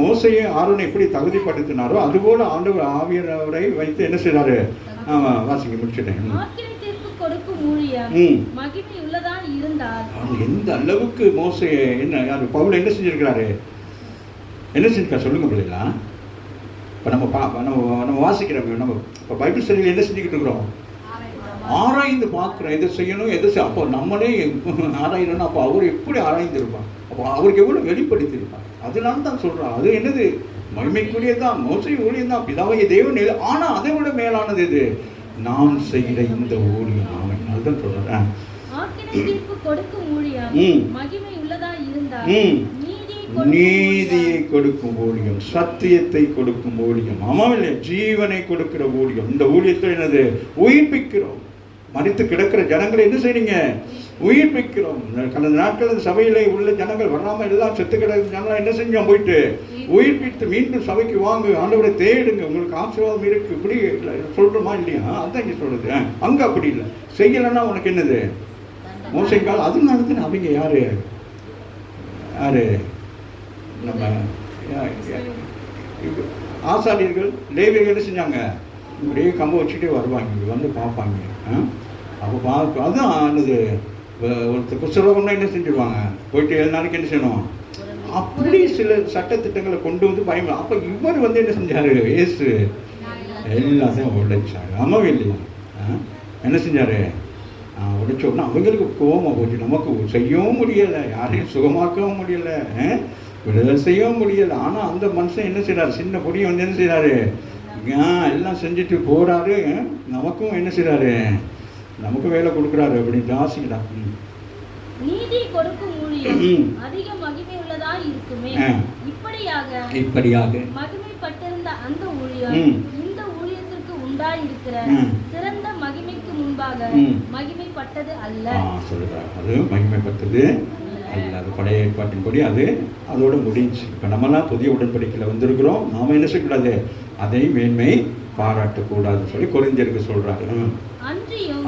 மோசையை ஆரோனை எப்படி தகுதிப்படுத்தினாரோ அதுபோல ஆண்டவர் ஆவியானவரை வைத்து என்ன செய்றாரு? வாசிக்க முடிச்சுட்டேன். கொடுக்கும் ஊழியம் ம். மகிமை உள்ளதா இருந்தால் அது எந்த அளவுக்கு மோசே என்ன யார் பவுல் என்ன செஞ்சிருக்கிறாரு, என்ன செஞ்சிருக்கா சொல்லுங்க பிள்ளைங்களா. இப்போ நம்ம வாசிக்கிறோம், நம்ம இப்போ பைபிள் ஸ்டடியில் என்ன செஞ்சுக்கிட்டு இருக்கிறோம், ஆராய்ந்து பார்க்குறோம். எதை செய்யணும் எதை அப்போ நம்மளே ஆராயணும்னா அப்போ அவர் எப்படி ஆராய்ந்திருப்பார், அப்போ அவருக்கு எவ்வளோ வெளிப்படுத்தியிருப்பார். அதனால தான் சொல்கிறார் அது என்னது மகிமைக்குரியதான், மோசை ஊழியம் தான், பிதாவைய தேவன். ஆனால் அதை விட மேலானது இது நாம் செய்கிற இந்த ஊழியம். அவன் அதுதான் சொல்கிறேன். ஆக்கினை தீர்ப்பு கொடுக்கும் ஊழியம் மகிமை உள்ளதா இருந்தால் நீதியை கொடுக்கும் ஊழியம், சத்தியத்தை கொடுக்கும் ஊழியம், ஆமாம் ஜீவனை கொடுக்கிற ஊழியம். இந்த ஊழியத்தில் என்னது உயிர்ப்பிக்கிறோம். மரித்து கிடக்கிற ஜனங்களை என்ன செய்றீங்க, உயிர்ப்பிக்கிறோம். கடந்த நாட்கள் இந்த சபையில உள்ள ஜனங்கள் வராமல் எல்லாம் செத்து கிடக்கிற ஜனங்கள் என்ன செஞ்சோம், போயிட்டு உயிர்ப்பித்து மீண்டும் சபைக்கு வாங்க, ஆண்டவரை தேடுங்க, உங்களுக்கு ஆசீர்வாதம் இருக்கு. இப்படி சொல்றோமா இல்லையா? அதான் இங்க சொல்றது. அங்க அப்படி இல்லை, செய்யலைன்னா உனக்கு என்னது மோசைக்கால். அதனால தான் அவங்க யாரு நம்ம ஆசாரியர்கள் லேவியர்கள் என்ன செஞ்சாங்க, இப்படியே கம்பை வச்சுட்டே வருவாங்க, இங்கே வந்து பார்ப்பாங்க. அப்போ பார்க்க அதுதான் என்னது ஒருத்தர் குஷ்டரோகம்னா என்ன செஞ்சிருவாங்க, போயிட்டு 7 நாளைக்கு என்ன செய்யணும். அப்படி சில சட்டத்திட்டங்களை கொண்டு வந்து பயம். அப்போ இவர் வந்து என்ன செஞ்சார், இயேசு எல்லாத்தையும் உடைச்சாரு. ஆமாவே இல்லையா? என்ன செஞ்சார், உடைச்சோம்னா அவங்களுக்கு கோபமாக போச்சு. நமக்கு செய்யவும் முடியலை, யாரையும் சுகமாக்கவும் முடியலை, விடுதலை செய்யவும் முடியலை. ஆனால் அந்த மனுஷன் என்ன செய்கிறார், சின்ன பொடியை வந்து என்ன செய்கிறாரு, எல்லாம் செஞ்சுட்டு போகிறாரு. நமக்கும் என்ன செய்கிறாரு, நமக்கு வேலை கொடுக்குறாரு அப்படின்னு ஆசைக்கிறார். நீதி கொடுக்கும் ஊழியம் அதிக மகிமை உள்ளதா இருக்குமே. இப்படியாக மகிமைப்பட்டிருந்த அந்த ஊழியம் இந்த ஊழியத்திற்கு உண்டாயிருக்கிற சிறந்த மகிமைக்கு முன்பாக மகிமைப்பட்டது அல்ல. சொல்றார், அது மகிமைப்பட்டது அல்ல. அது பழைய ஏற்பாட்டின்படி அது அதோட முடிஞ்சு. இப்போ நம்மலாம் புதிய உடன்படிக்கையில் வந்திருக்கிறோம். நாம என்ன செய்யக்கூடாது, அதை மேன்மை பாராட்டக்கூடாதுன்னு சொல்லி கொரிந்தியருக்கு சொல்றாரு.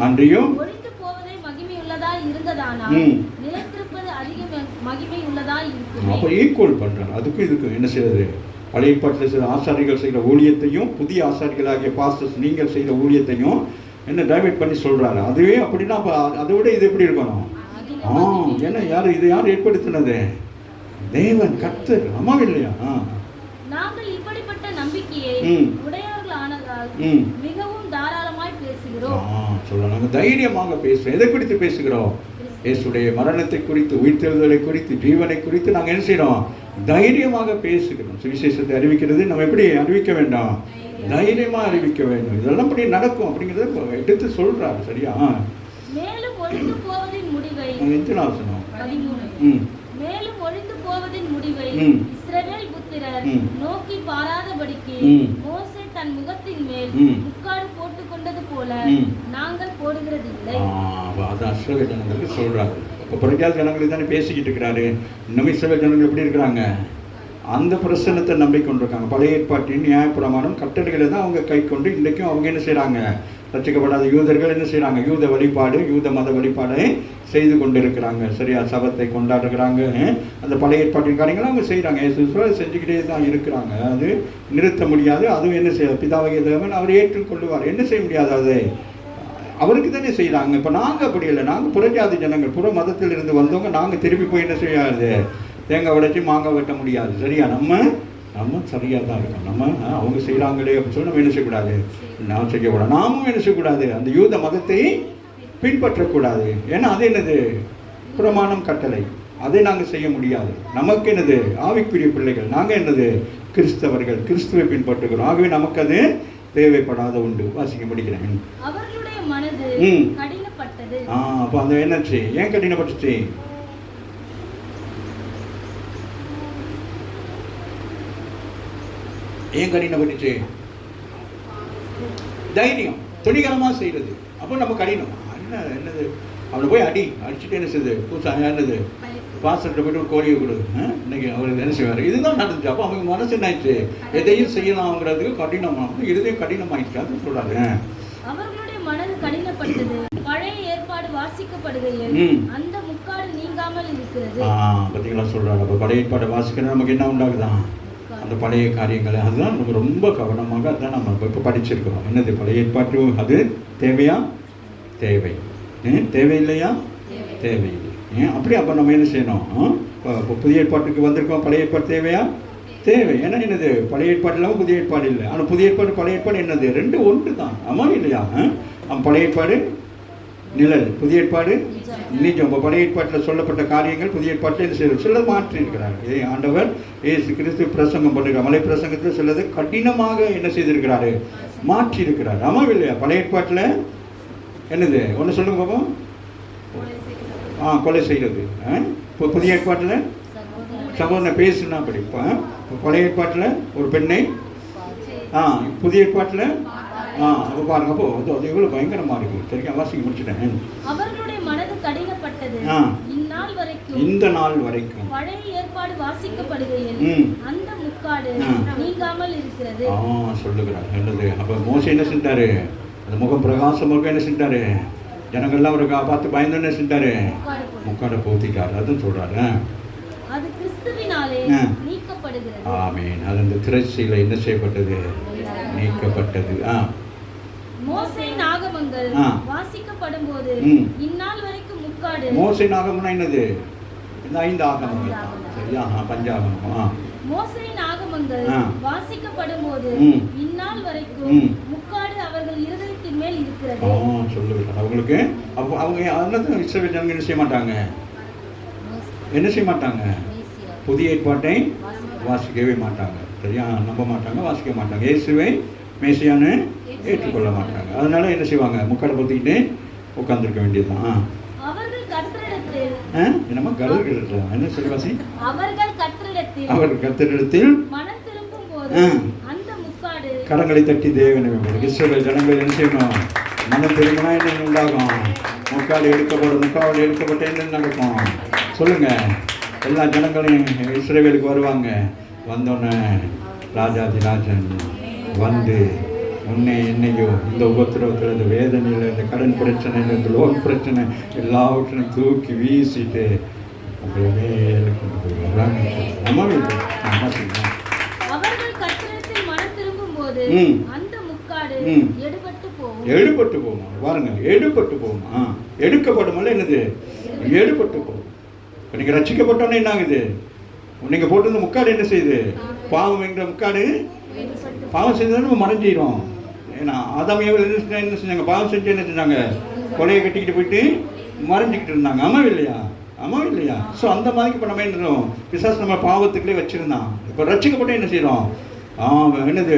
அன்றியும் ஒழிந்து போவதே மகிமை உள்ளதா இருந்ததானால் நிலைத்திருப்பது அதிக மகிமை உள்ளதா இருக்கும். அப்போ ஈக்குவல் பண்றாரு. அதுக்கும் இதுக்கும் என்ன செய்யறது, பழைய ஏற்பாட்டில் சில ஆசாரிகள் செய்கிற ஊழியத்தையும் புதிய ஆசாரிகளாகிய பாஸ்டர்ஸ் நீங்கள் செய்கிற ஊழியத்தையும் என்ன டைவர்ட் பண்ணி சொல்றாரு. அதுவே அப்படின்னா அதை விட இது எப்படி இருக்கணும். ஏன்னா யாரு இதை யார் ஏற்படுத்தினது, தேவன் கர்த்தர். ஆமாம் இல்லையா? நாங்கள் இப்படிப்பட்ட நம்பிக்கையை உடையவர்களானதால் மிகவும் தாராளமாய் பேசுகிறோம். சொல்ல நாங்கள் தைரியமாக பேசுகிறோம். எதை குறித்து பேசுகிறோம், இயேசுடைய மரணத்தை குறித்து, உயிர்த்தெழுதலை குறித்து, ஜீவனை குறித்து நாங்கள் என்ன செய்யறோம், தைரியமாக பேசுகிறோம். சுவிசேஷத்தை அறிவிக்கிறது நம்ம எப்படி அறிவிக்க வேண்டாம், தைரியமா அறிவிக்க வேண்டும். இதெல்லாம் அப்படி நடக்கும் அப்படிங்கிறத எடுத்து சொல்றாரு. சரியா? மேலும் ஒழிந்து போவதின் முடிவை மேலும் ஒழிந்து போவதின் முடிவை இஸ்ரவேல் புத்திரர் நோக்கி பாராதபடிக்கு மோசே தன் முகத்தின் மேல் முக்காடு போட்டுக் கொண்டது போல நாங்கள் போடுகிறதில்லை. அது இஸ்ரவேல் ஜனங்களுக்கு சொல்றாரு. இப்போ புறஜாதி ஜனங்களுக்கு தானே பேசிக்கிட்டு இருக்கிறாரு. இன்னும் இஸ்ரவேல் ஜனங்கள் எப்படி இருக்கிறாங்க, அந்த பிரசன்னத்தை நம்பிக்கொண்டிருக்காங்க. பழைய ஏற்பாட்டின் நியாயப்பிரமாணம் கட்டளைகளை தான் அவங்க கை கொண்டு இன்றைக்கும் அவங்க என்ன செய்கிறாங்க, ரட்சிக்கப்படாத யூதர்கள் என்ன செய்கிறாங்க, யூத வழிபாடு, யூத மத வழிபாடை செய்து கொண்டு இருக்கிறாங்க. சரியா? சபத்தை கொண்டாடுகிறாங்க. அந்த பழைய ஏற்பாட்டின் காரியங்களும் அவங்க செய்கிறாங்க. செஞ்சுக்கிட்டே தான் இருக்கிறாங்க. அது நிறுத்த முடியாது. அதுவும் என்ன செய்யாது, பிதாவாகிய தேவன் அவர் ஏற்றுக்கொள்ளுவார். என்ன செய்ய முடியாது, அதை அவருக்கு தானே செய்கிறாங்க. இப்போ நாங்கள் அப்படி இல்லை, நாங்கள் புறஜாதி ஜனங்கள், புற மதத்தில் இருந்து வந்தவங்க. நாங்கள் திருப்பி போய் என்ன செய்யாது, தேங்காய் உடைச்சி மாங்காய் வெட்ட முடியாது. சரியா? நம்ம சரியாக தான் இருக்கோம். நம்ம அவங்க செய்கிறாங்களே அப்படின்னு சொல்லி நம்ம என்ன செய்யக்கூடாது, நாம் செய்யக்கூடாது. நாமும் என்ன செய்யக்கூடாது, அந்த யூத மதத்தை பின்பற்றக்கூடாது. ஏன்னா அது என்னது, பிரமாணம் கட்டளை, அதை நாங்கள் செய்ய முடியாது. நமக்கு என்னது, ஆவிக்குரிய பிள்ளைகள், நாங்கள் என்னது, கிறிஸ்தவர்கள், கிறிஸ்துவை பின்பற்றுகிறோம். ஆகவே நமக்கு அது தேவைப்படாத உண்டு. வாசிக்க முடிக்கிறேன். அவர்களுடைய மனது கடினப்பட்டது. அப்போ அந்த என்னாச்சு, ஏன் கடினப்பட்டுச்சு, ஏன் கடினப்பட்டுச்சு, தைரியம் துணிகரமாக செய்கிறது. அப்போ நம்ம கடினம் என்னது, அவனை போய் அடிச்சுட்டு என்ன செய்யுது, என்னது பாஸ்டர்கிட்ட போய்ட்டு ஒரு கோழியை கொடு, இன்னைக்கு அவருக்கு என்ன செய்வார், இதுதான் நடந்துச்சு. அப்போ அவங்க மனசு என்ன ஆயிடுச்சு, எதையும் செய்யலாம்ங்கிறதுக்கு கடினமாக, இருதையும் கடினமாயிடுச்சு. அது சொல்றாரு. அவர்களுடைய மனது கடினப்பட்டது, பழைய ஏற்பாடு வாசிக்கப்படுகையில் அந்த முக்காடு நீங்காமல் இருக்கிறது. பார்த்தீங்களா சொல்றாரு. அப்போ பழைய ஏற்பாடு வாசிக்கிறது நமக்கு என்ன உண்டாகுதான், அந்த பழைய காரியங்களை. அதுதான் நமக்கு ரொம்ப கவனமாக அதுதான் நம்ம இப்போ படிச்சிருக்கிறோம். என்னது, பழைய ஏற்பாட்டு அது தேவையா, தேவை. தேவையில்லையா? தேவையில்லை. அப்படி அப்போ நம்ம என்ன செய்யணும்? இப்போ புதிய ஏற்பாட்டுக்கு வந்திருக்கோம், பழைய ஏற்பாடு தேவையா? தேவை. ஏன்னா என்னது, பழைய ஏற்பாடு இல்லாமல் புதிய ஏற்பாடு இல்லை. ஆனால் புதிய ஏற்பாடு பழைய ஏற்பாடு என்னது, ரெண்டு ஒன்று தான். ஆமாம் இல்லையா? பழைய ஏற்பாடு நிழல், புதிய ஏற்பாடு நிஜம். இப்போ பழைய ஏற்பாட்டில் சொல்லப்பட்ட காரியங்கள் புதிய ஏற்பாட்டில் என்ன செய்யறது, சிலது மாற்றி இருக்கிறார். ஆண்டவர் இயேசு கிறிஸ்து பிரசங்கம் பண்ணுறார். மலை பிரசங்கத்தில் சிலது கடினமாக என்ன செய்திருக்கிறாரு, மாற்றி இருக்கிறார். ஆமாம் இல்லையா? பழைய ஏற்பாட்டில் என்னது ஒன்று சொல்லுங்க பாப்போம். கொலை செய்கிறது. இப்போ புதிய ஏற்பாட்டில் சகோதரன் பேசுனா படிப்பேன். பழைய ஏற்பாட்டில் ஒரு பெண்ணை, புதிய ஏற்பாட்டில் அப்போ பாருங்க. அப்போ அது எவ்வளோ பயங்கரமாக இருக்கு. சரிங்க, வாசிக்க முடிச்சுட்டேன். அவர்களுடைய மனது கடினப்பட்டது. இந்த நாள் வரைக்கும் பழைய ஏற்பாடு வாசிக்கப்படுகையில் அந்த முக்காடு நீங்காமல் இருக்கிறது. சொல்லுகிறார். என்னது, அப்போ மோசே என்ன செஞ்சாரு, அந்த முகம் பிரகாசமாக என்ன செஞ்சாரு, ஜனங்கள்லாம் அவரை பார்த்து பயந்து என்ன செஞ்சாரு, முக்காடை போத்திட்டாரு. அதுவும் சொல்றாரு. அது கிறிஸ்துவினாலே நீக்கப்படுகிறது. ஆமென். அது அந்த திரைச்சீலை என்ன செய்யப்பட்டது, நீக்கப்பட்டது. மோசேயின் ஆகமங்கள் வாசிக்கப்படும்போது இந்நாள் வரைக்கும் முக்காடு. மோசேயின் ஆகமம்னா என்னது, இந்த 5 ஆகமங்கள். சரியா? பஞ்சாகமம். மோசேயின் ஆகமங்கள் வாசிக்கப்படும்போது இந்நாள் வரைக்கும் முக்காடு அவர்கள் இருதயத்தின் மேல் இருக்கிறது. சொல்லுங்க அவங்களுக்கு. அப்போ அவங்க அதனால இஸ்ரவேல் ஜனங்க என்ன செய்ய மாட்டாங்க, என்ன செய்ய மாட்டாங்க, புதிய ஏற்பாட்டை வாசிக்கவே மாட்டாங்க. சரியா? நம்ப மாட்டாங்க, வாசிக்க மாட்டாங்க. இயேசுவை மேசியான்னு ஏற்றுக்கொள்ள மாட்டாங்க. அதனால என்ன செய்வாங்க, முக்காடை பொத்திக்கிட்டு உட்கார்ந்துருக்க வேண்டியதுதான். அவர்கள் கர்த்தரிடத்தில் என்ன சொல்லி வாசி, அவர்கள் கர்த்தரிடத்தில் மனம் திரும்பும் போது அந்த முக்காடு கரங்களை தட்டி தேவனை இஸ்ரவேல் ஜனங்கள் என்ன செய்யணும், மனம் திரும்பினா என்ன உண்டாகும், முக்காடு எடுக்கப்படும். முக்காடு எடுக்கப்பட்ட என்ன நடக்கும் சொல்லுங்க. எல்லா ஜனங்களையும் இஸ்ரவேலுக்கு வருவாங்க. வந்தோடனே ராஜாதி ராஜன் வந்து உன்னை என்னையோ இந்த உபத்திரவத்தில், இந்த வேதனையில், இந்த கடன் பிரச்சனையில், இந்த லோன் பிரச்சனை எல்லாவற்றையும் தூக்கி வீசிட்டு உங்களை மேலே கொண்டு போயிடுவாங்க. எடுபட்டு போகுமா பாருங்க, எடுபட்டு போகுமா, எடுக்கப்படுமல்ல என்னது, எடுபட்டு போகும். இப்போ நீங்கள் ரட்சிக்கப்பட்டோன்னே என்ன ஆகுது, நீங்கள் போட்டிருந்த முக்காடு என்ன செய்யுது, பாவம் என்கிற முக்காடு, பாவம் செஞ்சு நம்ம மறைஞ்சிடும். ஏன்னா ஆதாமியாவில் என்ன செஞ்சாங்க, பாவம் செஞ்சு என்ன செஞ்சாங்க, கொலையை கட்டிக்கிட்டு போயிட்டு மறைஞ்சிக்கிட்டு இருந்தாங்க. ஆமாம் இல்லையா? ஆமாம் இல்லையா? ஸோ அந்த மாதிரி இப்போ நம்ம என்ன பிசாசு நம்ம பாவத்துக்குள்ளே வச்சுருந்தான். இப்போ ரட்சிக்கப்பட்ட என்ன செய்கிறோம், என்னது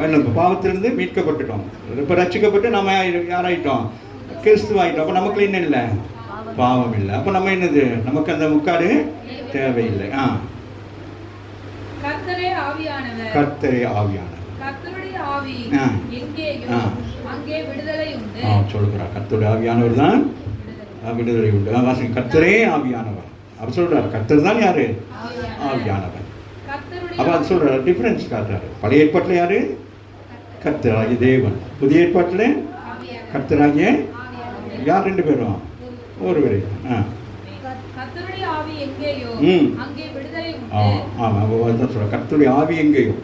என்ன பாவத்திலிருந்து மீட்கப்பட்டுட்டோம். இப்போ ரட்சிக்கப்பட்டு நம்ம யாராயிட்டோம், கிறிஸ்துவாயிட்டோம். அப்போ நமக்கு என்ன இல்லை, பாவம் இல்லை. அப்போ நம்ம என்னது, நமக்கு அந்த முக்காடு தேவையில்லை. கர்த்தரே ஆவியானவர், கர்த்தரே ஆவியானவர், கர்த்தருடைய ஆவி எங்கேயோ அங்கே விடுதலை உண்டு. சொல்கிறார். கர்த்தருடைய ஆவியானவர் தான் விடுதலை உண்டு. வாசிங்க, கர்த்தரே ஆவியானவர். அப்ப சொல்றாரு, கர்த்தர் தான் யாரு, ஆவியானவர். அப்ப அது சொல்றாரு, டிஃபரன்ஸ் காட்டுறாரு. பழைய ஏற்பாட்டில் யாரு, கர்த்தராகிய தேவன். புதிய ஏற்பாட்டில் கர்த்தராகிய யார், 2 பேரும் ஒருவரே. கர்த்தருடைய ஆவி எங்கேயோ அங்கே விடுதலை உண்டு. ஆமாம், அதுதான் சொல்கிறார். கர்த்தருடைய ஆவி எங்கேயோ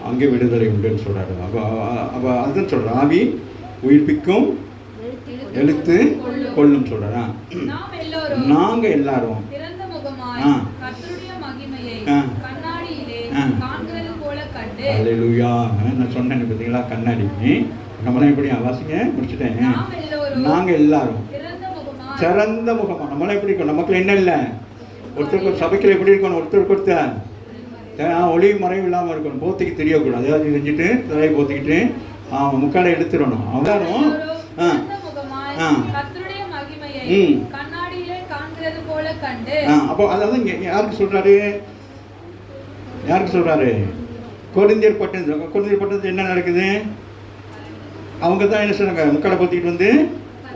அங்கே விடுதலை உண்டுன்னு சொல்கிறாரு. அப்போ அதுதான் சொல்கிறார், ஆவி உயிர்ப்பிக்கும், எழுத்து கொள்ளும் சொல்கிறா. நாங்கள் எல்லாரும் அல்லேலூயா. நான் சொன்னேன் பார்த்தீங்களா, கண்ணாடி. நம்மளாம் எப்படி வாசிங்க முடிச்சுட்டேன். நாங்கள் எல்லாரும் சிறந்த முகமா, நம்மளாம் எப்படி இருக்கோம், நமக்கு என்ன இல்லை, ஒருத்தருக்கு சபைக்கில் எப்படி இருக்கணும், ஒருத்தருக்கு ஒருத்தர் ஒளிவு மறைவு இல்லாமல் இருக்கணும், போத்திக்கு தெரியக்கூடாது. ஏதாவது செஞ்சுட்டு தலையை போத்திக்கிட்டு முக்காடை எடுத்துடணும். அவரும் அப்போ அதாவது யாருக்கு சொல்றாரு, யாருக்கு சொல்றாரு, கொரிந்தியர் பட்டணத்தில் என்ன நடக்குது, அவங்க தான் என்ன சொல்றாங்க, முக்காடை போத்திக்கிட்டு வந்து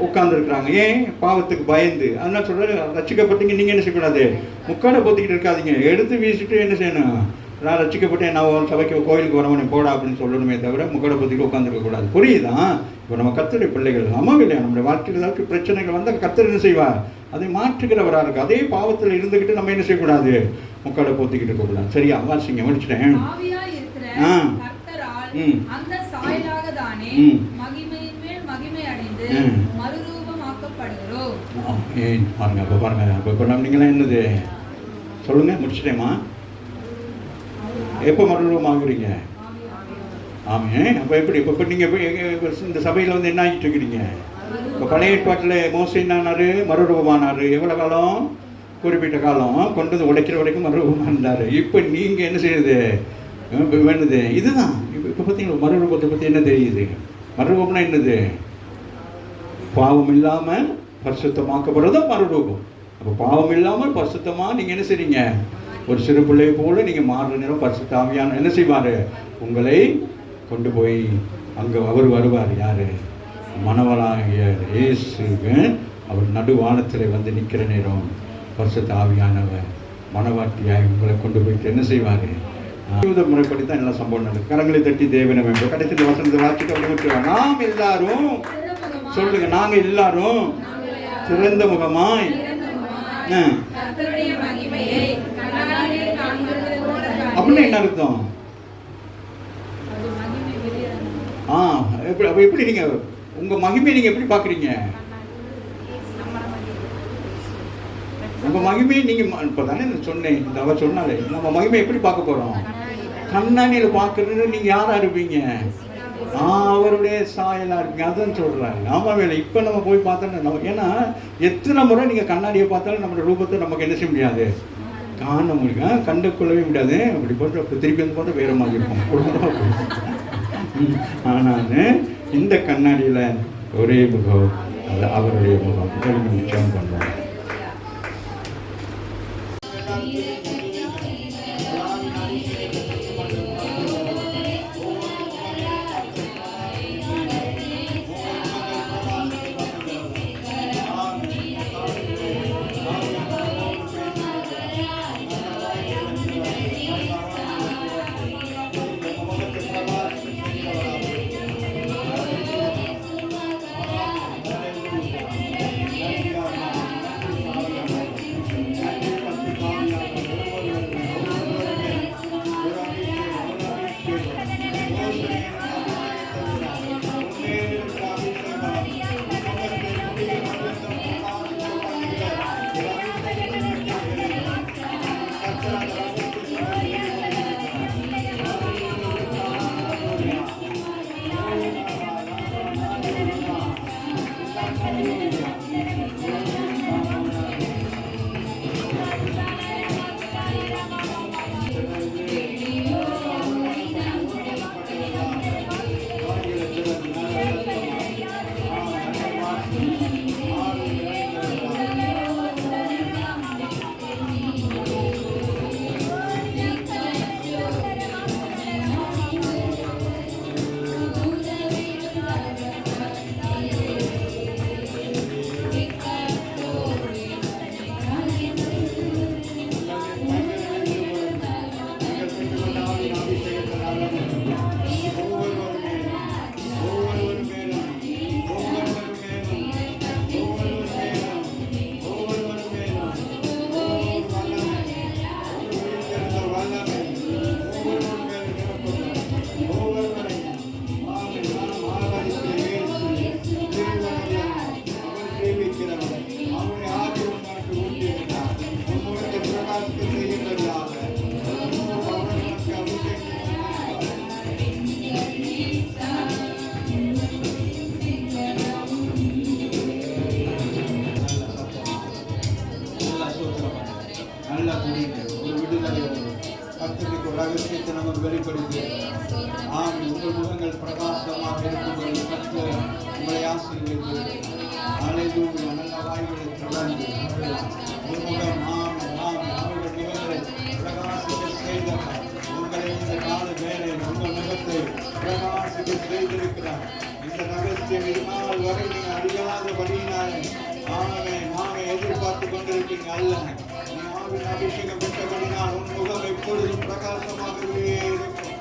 உட்கார்ந்துருக்குறாங்க. ஏன், பாவத்துக்கு பயந்து. அதனால சொல்றாரு, ரட்சிக்கப்பட்டீங்க, நீங்கள் என்ன செய்யக்கூடாது, முக்காடை போத்திக்கிட்டு இருக்காதீங்க, எடுத்து வீசிட்டு என்ன செய்யணும், நான் ரட்சிக்கப்பட்டேன், நான் சபைக்கு கோயிலுக்கு வரவனே போடா அப்படின்னு சொல்லணுமே தவிர முக்காடை போத்திக்கிட்டு உட்காந்துருக்கக்கூடாது. புரியுதா? இப்போ நம்ம கர்த்தருடைய பிள்ளைகள். ஆமாம் இல்லையா? நம்முடைய வாழ்க்கையில் ஏதாவது பிரச்சனைகள் வந்தால் கர்த்தர் என்ன செய்வார், அதை மாற்றுகிறவராக இருக்குது. அதே பாவத்தில் இருந்துக்கிட்டு நம்ம என்ன செய்யக்கூடாது, முக்காடை போத்திக்கிட்டு இருக்கக்கூடாது. சரியா? வாசிங்க, முடிச்சிட்டேன். இருந்து மறுரூபமாக்கப்படுகிறோம். ஏன் பாருங்க, அப்போ பாருங்க, அப்போ நீங்களாம் என்னது சொல்லுங்க, முடிச்சிட்டேம்மா. எப்போ மறுரூபமாகுறீங்க? ஆமாம். அப்போ எப்படி இப்போ நீங்கள் இந்த சபையில் வந்து என்ன ஆகிட்டு இருக்கிறீங்க? இப்போ பழைய ஏற்பாட்டில் மோசே என்னானாரு? மறுரூபமானார். எவ்வளோ காலம்? குறிப்பிட்ட காலம் கொண்டு வந்து உடைக்கிற வரைக்கும் மறுரூபமாக இருந்தார். இப்போ நீங்கள் என்ன செய்யுது வேணுது? இதுதான் இப்போ பார்த்தீங்களா, மறுரூபத்தை பற்றி என்ன தெரியுது? மறுரூபம்னா என்னது? பாவம் இல்லாமல் பரிசுத்தமாக்கப்படுறது மறுரூபம். அப்போ பாவம் இல்லாமல் பரிசுத்தமாக நீங்கள் என்ன செய்றீங்க? ஒரு சிறு பிள்ளை போல நீங்கள் மாறுற நேரம் பரிசுத்த ஆவியான என்ன செய்வார்? உங்களை கொண்டு போய் அங்கே அவர் வருவார். யார்? மணவராகிய இயேசுக்கு அவர் நடுவானத்தில் வந்து நிற்கிற நேரம் பரிசுத்த ஆவியானவர் மணவாட்டியாய் உங்களை கொண்டு போயிட்டு என்ன செய்வார்? முறைப்படி தான் எல்லாம் சம்பவம் நடக்கும். கரங்களை தட்டி தேவனை வேண்டும். கடைசி வசனத்தை வாசிட்டு அப்படி விட்டுருவாங்க. நாம் எல்லாரும் சொல்லுங்க, நாங்கள் எல்லாரும் சிறந்த முகமாய் அப்படின்னு என்ன அர்த்தம்? அப்போ எப்படி நீங்க உங்க மகிமையை நீங்க எப்படி பாக்குறீங்க? உங்க மகிமையை நீங்க இப்பதானே சொன்னேன், இந்த அவ சொன்னாலே நம்ம மகிமை எப்படி பார்க்க போறோம்? கண்ணாடியில பாக்குறது. நீங்க யாரா இருப்பீங்க? அவருடைய சாயலா இருப்பீங்க. அதான் சொல்றாங்க. ஆமா வேலை. இப்ப நம்ம போய் பார்த்தோம்னா ஏன்னா எத்தனை முறை நீங்க கண்ணாடியை பார்த்தாலும் நம்மளோட ரூபத்தை நமக்கு என்ன செய்ய முடியாது, காண முடியும், கண்டுகொள்ளவே முடியாது. அப்படி போட்டு அப்படி திருப்பி வந்து போட்டு வேற மாதிரி இருக்கும். ஆனால் இந்த கண்ணாடியில ஒரே முகம், அது அவருடைய முகம். நிச்சயம் பண்ணுவோம். ரகசியத்தை நமக்கு வெளிப்படுத்தி உங்கள் முகங்கள் பிரகாசமாக இருக்கும்படி கர்த்தர் உங்களை ஆசீர்வதித்து அல்லேலூயா. நல்ல வாய்களை தொடர்ந்து முகம் அவர்கள் முகங்களை பிரகாசிக்க செய்தவர். உங்களை இந்த கால வேலை உங்கள் முகத்தை பிரகாசிக்க செய்திருக்கிறார். இந்த ரகசியம் இதனால் வரை நீங்கள் அறியாதபடியினாலே நாங்கள் எதிர்பார்த்து கொண்டிருக்கீங்க அல்ல. அபிஷேகம் பெற்றபடினால் உன் முகம் எப்பொழுதும் பிரகாசமாகவே இருக்கும்.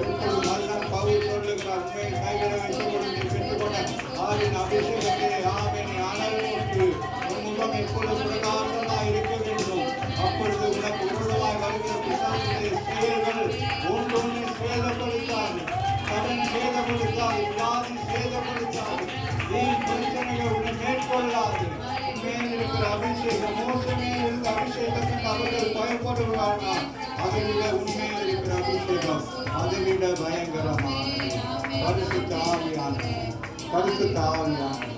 எப்பொழுதும் நல்ல பவுல் சொல்லுகிறார், உண்மை கைகளை வைத்துக் பெற்றுக்கொண்ட ஆவின் அபிஷேகத்தை ஆவின் அளவுக்கு உன் முகம் எப்பொழுதும் பிரகாசமாக இருக்க வேண்டும். அப்பொழுது உனக்கு உருளமாய் வருகிற பிசாசுடைய செயல்கள் ஒன்றொன்று சேதப்படுத்தாது, கடன் சேதப்படுத்தாது, வியாதி சேதப்படுத்தாது. ஆனால் அதைவிட உண்மையில் இருக்கிற அபிஷேகம் அதைவிட பயங்கரமானது. பரிசுத்த ஆவியானவர், பரிசுத்த ஆவியானவர்,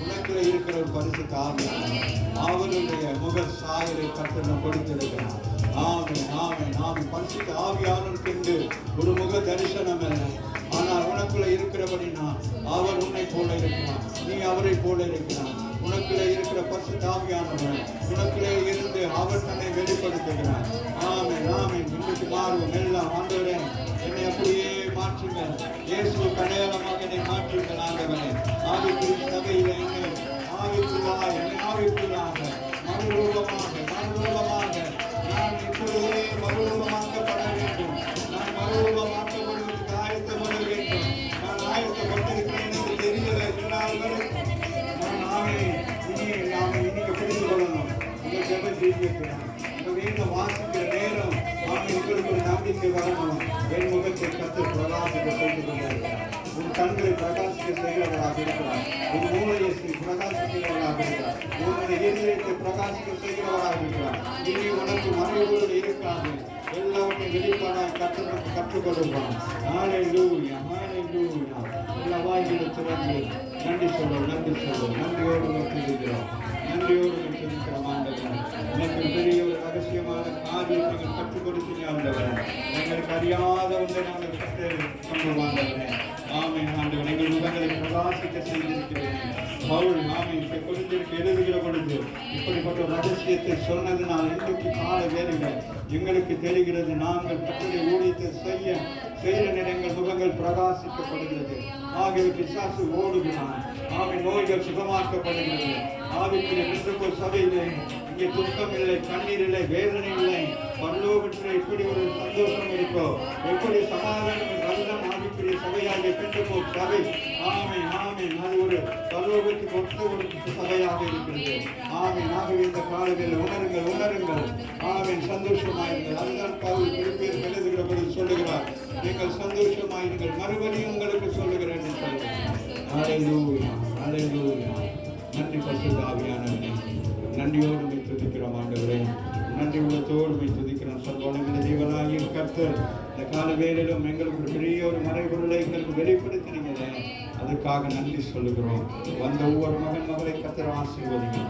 உனக்குள்ள இருக்கிற ஒரு பரிசுத்த ஆவியானவர் அவருடைய முக சாயலை கட்டணம் கொடுத்திருக்கிறார். ஆமென், ஆமென், ஆமென். பரிசுத்த ஆவியானவருக்கு என்று ஒரு முக தரிசனம் இல்லை. ஆனால் உனக்குள்ள இருக்கிறபடினா அவர் உன்னை போல இருக்கிறார், நீ அவரை போல இருக்கிறார். உனக்குள்ளே இருக்கிற பரிசுத்த ஆவியானவர் உனக்குள்ளே இருந்து அவர் தன்னை வெளிப்படுத்துகிறார். ஆமென், ஆமென். இன்றைக்கு மாறுவோம் எல்லாம். ஆண்டவரே, என்னை அப்படியே மாற்றுங்கள். இயேசுவுக்கு அடையாளமாக என்னை மாற்றுங்கள். ஆண்டவரே, ஆவிக்குரிய சபையில் என்னை ஆவிக்குள்ளாக மறுரூபமாக நான் இப்பொழுதே மறுரூபமாக்கப்பட வேண்டும். நான் மறுரூபமாக்கப்படுவதற்கு ஆயத்தப்பட வேண்டும். நான் ஆயத்தப்பட்டிருக்கிறேன் என்று தெரியல என்றாலும் இன்னைக்கு புரிந்து கொள்ளணும். உங்கள் ஜெப ஜீவிக்கிறான் உங்கள் வீட்டில் வாசிக்கிற நேரம் உங்களுக்கு ஒரு நம்பிக்கை வரணும். என் முகத்தை கத்து பிரகாசிக்க செய்து கொண்டிருக்கிறார். உன் கண்களை பிரகாசிக்க செய்கிறவராக இருக்கிறார். உன் மூளையை பிரகாசிக்கிறவராக இருக்கிறார். உன்னுடைய இதயத்தை பிரகாசிக்க செய்கிறவராக இருக்கிறார். இனி உனக்கு மறைவுகள் இருக்காது. எல்லாவற்றையும் வெளிப்பாடாக கற்றுக் கொடுப்பான். ஹல்லேலூயா, ஹல்லேலூயா. எல்லா வாய்களை திறந்து நன்றி சொல்லுவோம், நன்றி சொல்லுவோம். நன்றியோடு சொல்லுகிறோம், நன்றியோடு சொல்லிக்கிறோம். ஆண்டவர், எனக்கு பெரிய ஒரு ரகசியமான காரியம் நீங்கள் கற்றுக் கொடுத்தீங்க. ஆண்டவர், எங்களுக்கு அறியாத ஒன்றை நாங்கள் கற்று கொண்டுவாண்டவரே. ஆமென். ஆண்டவர், எங்கள் முகங்களை பிரகாசிக்க செய்திருக்கிறேன். பவுல் ஆமென் கொடுத்திருக்க எழுதுகிற பொழுது இப்படிப்பட்ட ரகசியத்தை சொன்னதுனால் இன்றைக்கு கால வேலைகள் எங்களுக்கு தெரிகிறது. நாங்கள் கற்றலை ஊழியத்தை செய்கிற நேரங்கள் முகங்கள் பிரகாசிக்கப்படுகிறது. ஆகிய பிசாசு ஓடுகிறான். ஆவின் நோய்கள் சுகமாக்கப்படுகிறது. ஆவிக்குரிய பெற்றோர் சபையிலே இங்கே துக்கம் இல்லை, கண்ணீர் இல்லை, வேதனை இல்லை. பரலோகத்தில் எப்படி ஒரு சந்தோஷம் இருக்கோ, எப்படி சமாதானம் அதுதான் ஆவிக்குரிய சபையாக பெற்றோர் சபை. ஆமென், ஆமென். அது ஒரு பரலோகத்துக்கு ஒத்த ஒரு சபையாக இருக்கிறது. ஆமென். ஆகவே இந்த காலத்தில் உணருங்கள், உணருங்கள். ஆமென். சந்தோஷமாயிருங்கள். அதுதான் பவுல் திருப்பியர் எழுதுகிற பொழுது சொல்லுகிறார், நீங்கள் சந்தோஷமாயிருங்கள். மறுபடியும் உங்களுக்கு சொல்லுகிறேன் என்று சொல்லுங்கள். ஹல்லேலூயா, ஹல்லேலூயா. நன்றி பரிசுத்த ஆவியானவரே, நன்றியோடு துதிக்கிறோம். ஆண்டவரே, நன்றி உள்ளத்தோடு துதிக்கிறோம். சொல்வாங்க தேவனாகிய கர்த்தர் இந்த கால வேளையிலும் எங்களுக்கு பெரிய ஒரு மறைபொருளை எங்களுக்கு வெளிப்படுத்தினீங்களே, அதுக்காக நன்றி சொல்லுகிறோம். வந்த ஒவ்வொரு மகன் மகளை கர்த்தர் ஆசீர்வதிங்கள்.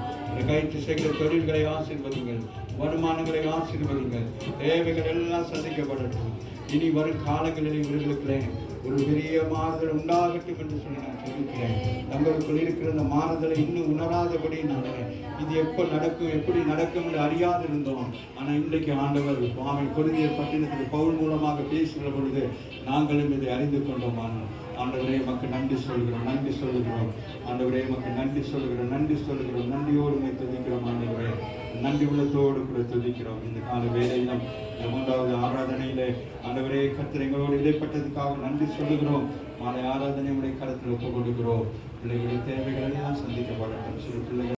கைட்டு செய்கிற தொழில்களை ஆசீர்வதிங்கள், வருமானங்களை ஆசீர்வதிங்கள். தேவைகள் எல்லாம் சந்திக்கப்படட்டும். இனி வரும் காலங்களில் இவர்களுக்கு ஒரு பெரிய மாறுதல் உண்டாகட்டும் என்று சொல்லி நான் சொல்லிக்கிறேன். தங்களுக்குள் இருக்கிற அந்த மாறுதலை இன்னும் உணராதபடி இது எப்போ நடக்கும், எப்படி நடக்கும் என்று அறியாதிருந்தோம். ஆனால் இன்றைக்கு ஆண்டவர் சுவாமி கொரிந்தியர் பட்டினத்தில் பவுல் மூலமாக பேசுகிற பொழுது நாங்களும் இதை அறிந்து கொண்டோம். ஆண்டவரே மக்கள் நன்றி சொல்கிறோம், நன்றி சொல்லுகிறோம். ஆண்டவரே மக்கள் நன்றி சொல்லுகிறோம், நன்றி சொல்லுகிறோம். நன்றியோடு துதிக்கிறோம். ஆண்டவரே, நன்றி உள்ளத்தோடு கூட துதிக்கிறோம். இந்த கால வேலையிலும் 3வது ஆராதனையிலே ஆண்டவரே கர்த்தர் எங்களோடு இடைப்பட்டதுக்காக நன்றி சொல்லுகிறோம். மாலை ஆராதனை உடைய கருத்தில் ஒப்புக் கொடுக்கிறோம். பிள்ளைகளுடைய தேவைகள் எல்லாம் சந்திக்கப்படட்டும். சிறு பிள்ளைகள்